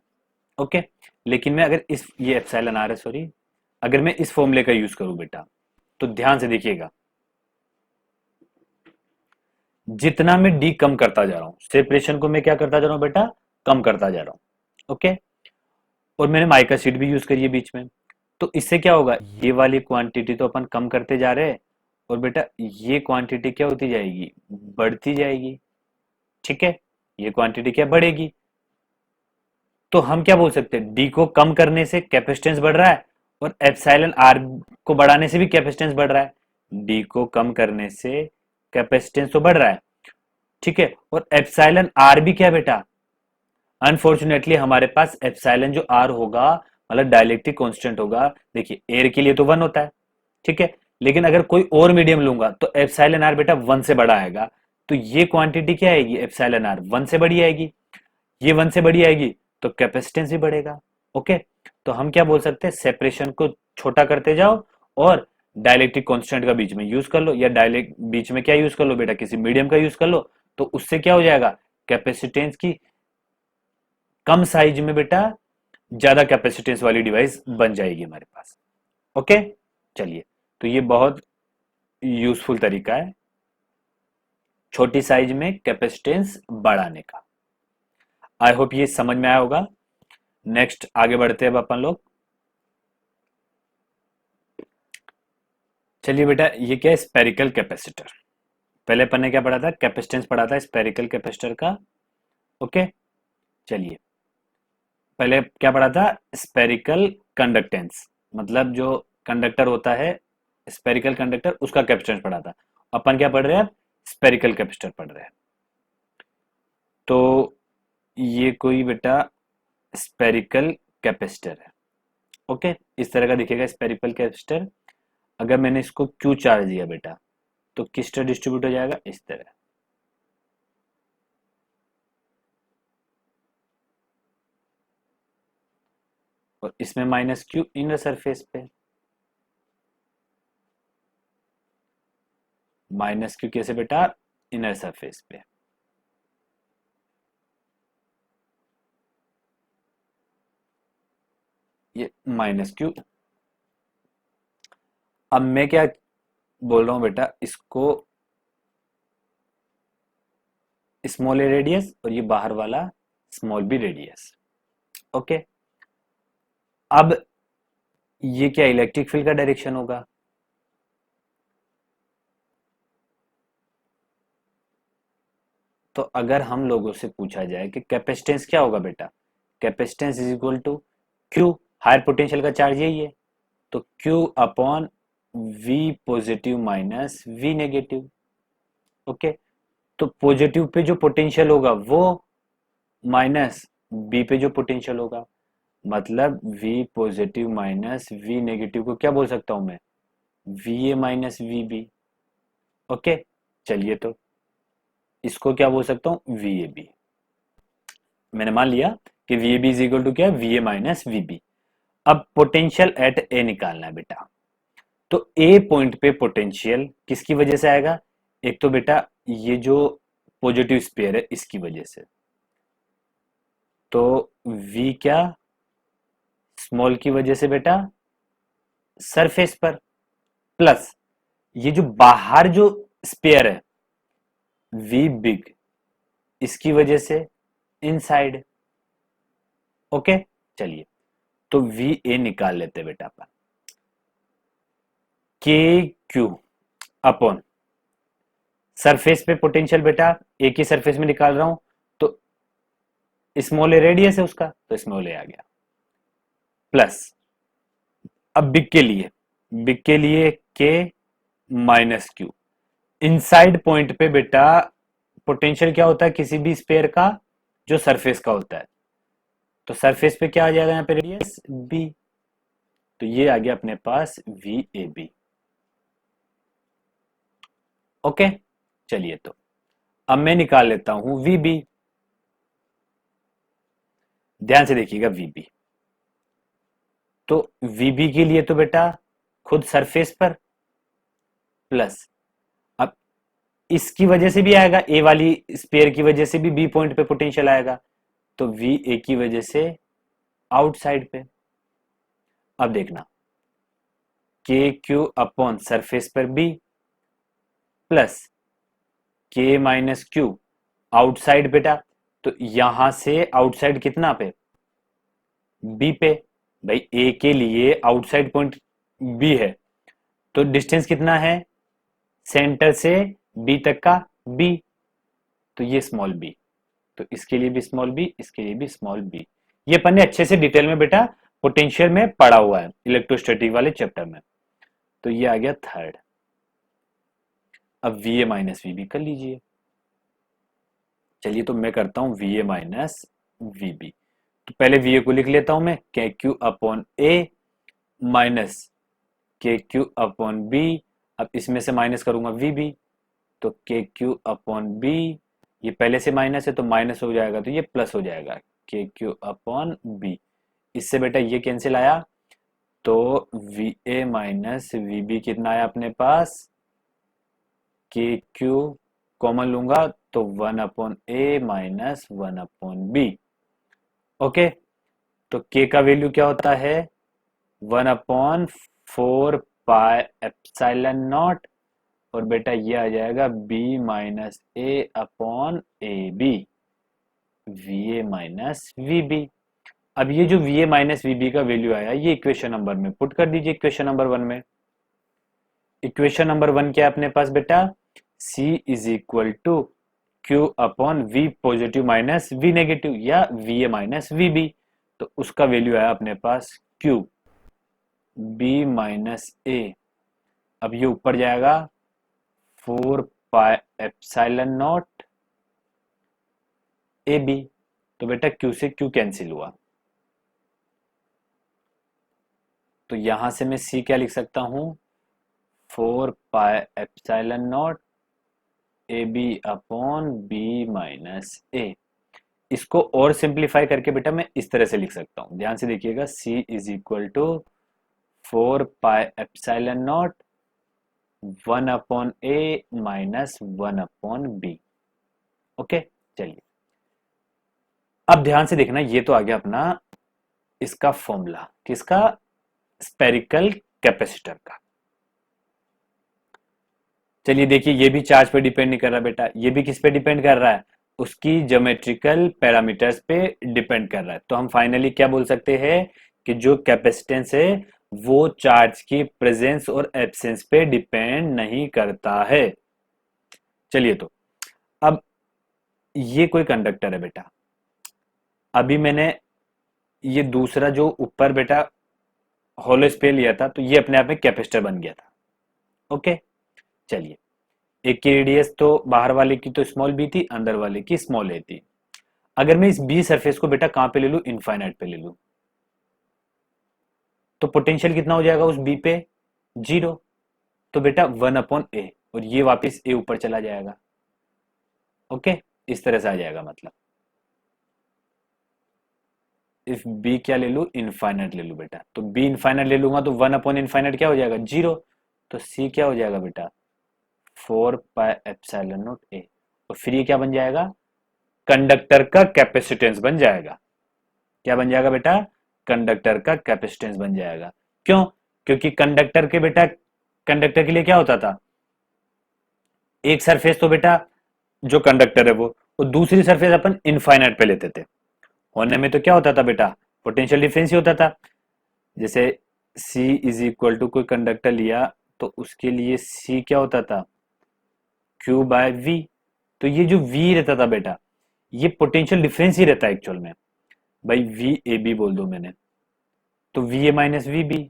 ओके, लेकिन मैं अगर इस, ये एप्सिलॉन आर है सॉरी, अगर मैं इस फॉर्मूले का यूज करूं बेटा, तो ध्यान से देखिएगा, जितना मैं डी कम करता जा रहा हूं, सेपरेशन को मैं क्या करता जा रहा हूं बेटा, कम करता जा रहा हूं। ओके, और मैंने माइका शीट भी यूज करी है बीच में, तो इससे क्या होगा, ये वाली क्वांटिटी तो अपन कम करते जा रहे हैं, और बेटा ये क्वांटिटी क्या होती जाएगी, बढ़ती जाएगी। ठीक है, ये क्वांटिटी क्या बढ़ेगी। तो हम क्या बोल सकते हैं, डी को कम करने से कैपेसिटेंस बढ़ रहा है, और एप्सिलॉन आर को बढ़ाने से भी कैपेसिटेंस बढ़ रहा है। डी को कम करने से कैपेसिटेंस तो बढ़ रहा है, ठीक है, और एप्सिलॉन आर भी क्या बेटा, अनफॉर्चुनेटली हमारे पास एप्सिलॉन जो आर होगा, मतलब डाइलेक्ट्रिक कांस्टेंट होगा। देखिए एयर के लिए तो 1 होता है, ठीक है, लेकिन अगर कोई और मीडियम लूंगा तो एप्सिलॉन आर बेटा 1 से बड़ा आएगा। तो ये क्वांटिटी क्या आएगी, एप्सिलॉन आर 1 से बड़ी आएगी, ये 1 से बड़ी आएगी, तो कैपेसिटेंस भी बढ़ेगा। ओके, तो हम क्या बोल सकते हैं, सेपरेशन को छोटा करते जाओ और डाइलेक्ट्रिक कांस्टेंट का बीच में यूज कर लो, या डायलेक्ट बीच में क्या यूज कर लो बेटा, किसी मीडियम का यूज कर लो, तो उससे क्या हो जाएगा, कैपेसिटेंस की कम साइज में बेटा ज्यादा कैपेसिटेंस वाली डिवाइस बन जाएगी हमारे पास। ओके, चलिए, तो ये बहुत यूजफुल तरीका है छोटी साइज में कैपेसिटेंस बढ़ाने का। आई होप ये समझ में आया होगा। नेक्स्ट आगे बढ़ते हैं अब अपन लोग। चलिए बेटा, ये क्या है, स्पेरिकल कैपेसिटर। पहले अपन ने क्या पढ़ा था, कैपेसिटेंस पढ़ा था स्पेरिकल कैपेसिटर का। ओके, चलिए, पहले क्या पढ़ा था, स्पेरिकल कंडक्टेंस, मतलब जो कंडक्टर होता है, स्पेरिकल कंडक्टर, उसका कैपेसिटेंस पढ़ा था। अपन क्या पढ़ रहे हैं, स्पेरिकल कैपेसिटर पढ़ रहे हैं। तो ये कोई बेटा स्पेरिकल कैपेसिटर है। ओके, इस तरह का दिखेगा स्पेरिकल कैपेसिटर। अगर मैंने इसको क्यू चार्ज दिया बेटा, तो किस तरह डिस्ट्रीब्यूट हो जाएगा, इस तरह। और इसमें माइनस क्यू इनर सरफेस पे, माइनस क्यू कैसे बेटा, इनर सरफेस पे। ये माइनस क्यू। अब मैं क्या बोल रहा हूं बेटा, इसको स्मॉल ए रेडियस, और ये बाहर वाला स्मॉल बी रेडियस। ओके, अब ये क्या इलेक्ट्रिक फील्ड का डायरेक्शन होगा? तो अगर हम लोगों से पूछा जाए कि कैपेसिटेंस क्या होगा बेटा, capacitance is equal to Q, higher potential का चार्ज यही है, तो Q upon V positive minus V negative. Okay, तो पॉजिटिव पे जो पोटेंशियल होगा वो माइनस बी पे जो पोटेंशियल होगा, मतलब V positive minus V negative को क्या बोल सकता हूं मैं, V A minus V B. Okay, चलिए तो इसको क्या बोल सकता हूं, वी ए बी। मैंने मान लिया कि V A B is equal to क्या है, V A minus V B. अब पोटेंशियल एट ए निकालना है बेटा, तो ए पॉइंट पे पोटेंशियल किसकी वजह से आएगा, एक तो बेटा ये जो पॉजिटिव स्पेयर है इसकी वजह से, तो वी क्या, स्मॉल की वजह से बेटा सरफेस पर, प्लस ये जो बाहर जो स्पेयर है वी बिग, इसकी वजह से इनसाइड। ओके, चलिए तो वी ए निकाल लेते बेटा अपन, के क्यू अपॉन सरफेस पे पोटेंशियल बेटा, ए की सरफेस में निकाल रहा हूं, तो स्मॉल ए रेडियस है उसका, तो स्मॉल ए आ गया, प्लस अब बिग के लिए के माइनस क्यू। इनसाइड पॉइंट पे बेटा पोटेंशियल क्या होता है किसी भी स्पेयर का, जो सरफेस का होता है, तो सरफेस पे क्या आ जाएगा यहाँ पे, रेडियस बी, तो ये आ गया अपने पास वी ए बी। ओके, चलिए तो अब मैं निकाल लेता हूं वी बी, ध्यान से देखिएगा वी बी, तो वी बी के लिए तो बेटा खुद सरफेस पर, प्लस अब इसकी वजह से भी आएगा, ए वाली स्पेयर की वजह से भी बी पॉइंट पे पोटेंशियल आएगा, तो वी ए की वजह से आउटसाइड पे। अब देखना के क्यू अपॉन सरफेस पर बी, प्लस के माइनस क्यू आउटसाइड बेटा, तो यहां से आउटसाइड कितना पे, बी पे, भाई ए के लिए आउटसाइड पॉइंट बी है, तो डिस्टेंस कितना है सेंटर से बी तक का, बी, तो ये स्मॉल बी, तो इसके लिए भी स्मॉल बी, इसके लिए भी स्मॉल बी। ये अपन ने अच्छे से डिटेल में बेटा पोटेंशियल में पढ़ा हुआ है इलेक्ट्रोस्टैटिक वाले चैप्टर में, तो ये आ गया थर्ड। अब V A minus V B कर लीजिए, चलिए तो मैं करता हूं V A minus V B, तो पहले वी ए को लिख लेता हूं मैं, के क्यू अपॉन ए माइनस के क्यू अपॉन बी, अब इसमें से माइनस करूंगा वी बी, तो के क्यू अपॉन बी, ये पहले से माइनस है तो माइनस हो जाएगा, तो ये प्लस हो जाएगा के क्यू अपॉन बी, इससे बेटा ये कैंसिल आया, तो V A minus V B कितना आया अपने पास, के क्यू कॉमन लूंगा तो 1/a माइनस 1/b। ओके, तो k का वैल्यू क्या होता है, 1/4 पाई एप्सिलॉन नॉट, और बेटा ये आ जाएगा b minus A upon A B, V A minus V B. अब ये जो V A minus V B का वैल्यू आया, ये इक्वेशन नंबर में पुट कर दीजिए, इक्वेशन नंबर 1 में। इक्वेशन नंबर 1 क्या है अपने पास बेटा, C is equal to Q upon V positive minus V negative, या V A minus V B, तो उसका वैल्यू आया अपने पास क्यू बी माइनस ए, अब ये ऊपर जाएगा 4 pi epsilon naught A B, तो बेटा क्यू से क्यू कैंसिल हुआ, तो यहां से मैं C क्या लिख सकता हूं, 4 pi epsilon naught A B upon B minus A. इसको और सिंप्लीफाई करके बेटा मैं इस तरह से लिख सकता हूं, ध्यान से देखिएगा, C is equal to 4 pi epsilon naught 1/a minus 1/b। Okay, चलिए अब ध्यान से देखना, ये तो आ गया अपना इसका फॉर्मूला, किसका, स्पेरिकल कैपेसिटर का। चलिए देखिए, ये भी चार्ज पे डिपेंड नहीं कर रहा बेटा, ये भी किस पे डिपेंड कर रहा है, उसकी ज्योमेट्रिकल पैरामीटर्स पे डिपेंड कर रहा है, तो हम फाइनली क्या बोल सकते हैं कि जो कैपेसिटेंस है वो चार्ज की प्रेजेंस और एब्सेंस पे डिपेंड नहीं करता है। चलिए तो अब ये कोई कंडक्टर है बेटा, अभी मैंने ये दूसरा जो ऊपर बेटा होलो स्पेयर लिया था, तो ये अपने आप में कैपेसिटर बन गया था। ओके, चलिए, एक की रेडियस तो बाहर वाले की तो स्मॉल बी थी, अंदर वाले की स्मॉल ए थी। अगर मैं इस बी सरफेस को बेटा कहां पे ले लूं, इनफाइनाइट पे ले लूं, तो पोटेंशियल कितना हो जाएगा उस बी पे, जीरो। तो बेटा 1/a, और ये वापस ए ऊपर चला जाएगा। ओके, इस तरह से आ जाएगा, मतलब इफ बी क्या ले लू, इनफाइनाइट ले लू बेटा, तो बी इनफाइनाइट ले लूंगा तो 1/इनफाइनाइट क्या हो जाएगा, जीरो। तो सी क्या हो जाएगा बेटा, 4πε0 ए, और फिर ये क्या बन जाएगा, कंडक्टर का कैपेसिटेंस बन जाएगा। क्या बन जाएगा बेटा, कंडक्टर का कैपेसिटेंस बन जाएगा। क्यों, क्योंकि कंडक्टर के बेटा, कंडक्टर के लिए क्या होता था, एक सरफेस तो बेटा जो कंडक्टर है वो, और दूसरी सरफेस अपन इनफाइनाइट पे लेते थे। होने में तो क्या होता था बेटा, पोटेंशियल डिफरेंस ही होता था। जैसे C इज इक्वल टू कोई कंडक्टर लिया, तो उसके लिए C क्या होता था, Q/V। तो ये जो V रहता था बेटा, ये पोटेंशियल डिफरेंस ही रहता है एक्चुअल में। भाई वी ए बी बोल दो मैंने, तो V A minus V B.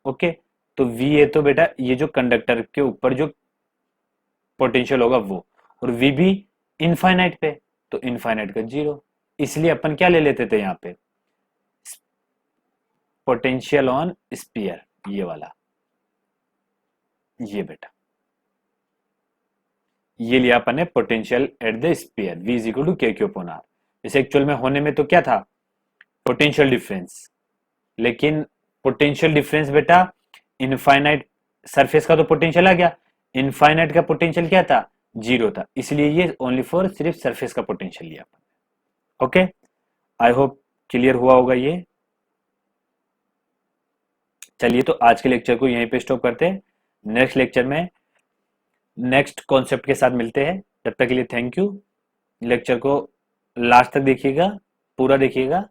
Okay, तो वी ए तो बेटा ये जो कंडक्टर के ऊपर जो पोटेंशियल होगा वो, और वी बी इनफाइनाइट पे, तो इनफाइनाइट का जीरो। इसलिए अपन क्या ले लेते थे यहाँ पे, पोटेंशियल ऑन स्पीयर, ये वाला, ये बेटा, ये लिया अपन ने potential at the sphere, v is equal to K Q upon R. जैसे एक्चुअल में होने में तो क्या था, पोटेंशियल डिफरेंस, लेकिन पोटेंशियल डिफरेंस बेटा इनफाइनाइट, सरफेस का तो पोटेंशियल आ गया, इनफाइनाइट का पोटेंशियल क्या था, जीरो था, इसलिए ये ओनली फॉर सिर्फ सरफेस का पोटेंशियल लिया अपन। ओके, आई होप क्लियर हुआ होगा ये। चलिए तो आज के लेक्चर को यहीं पे स्टॉप करते हैं, नेक्स्ट लेक्चर में नेक्स्ट कॉन्सेप्ट के साथ मिलते हैं। जब तक के लिए थैंक यू। लेक्चर को लास्ट तक देखिएगा, पूरा देखिएगा।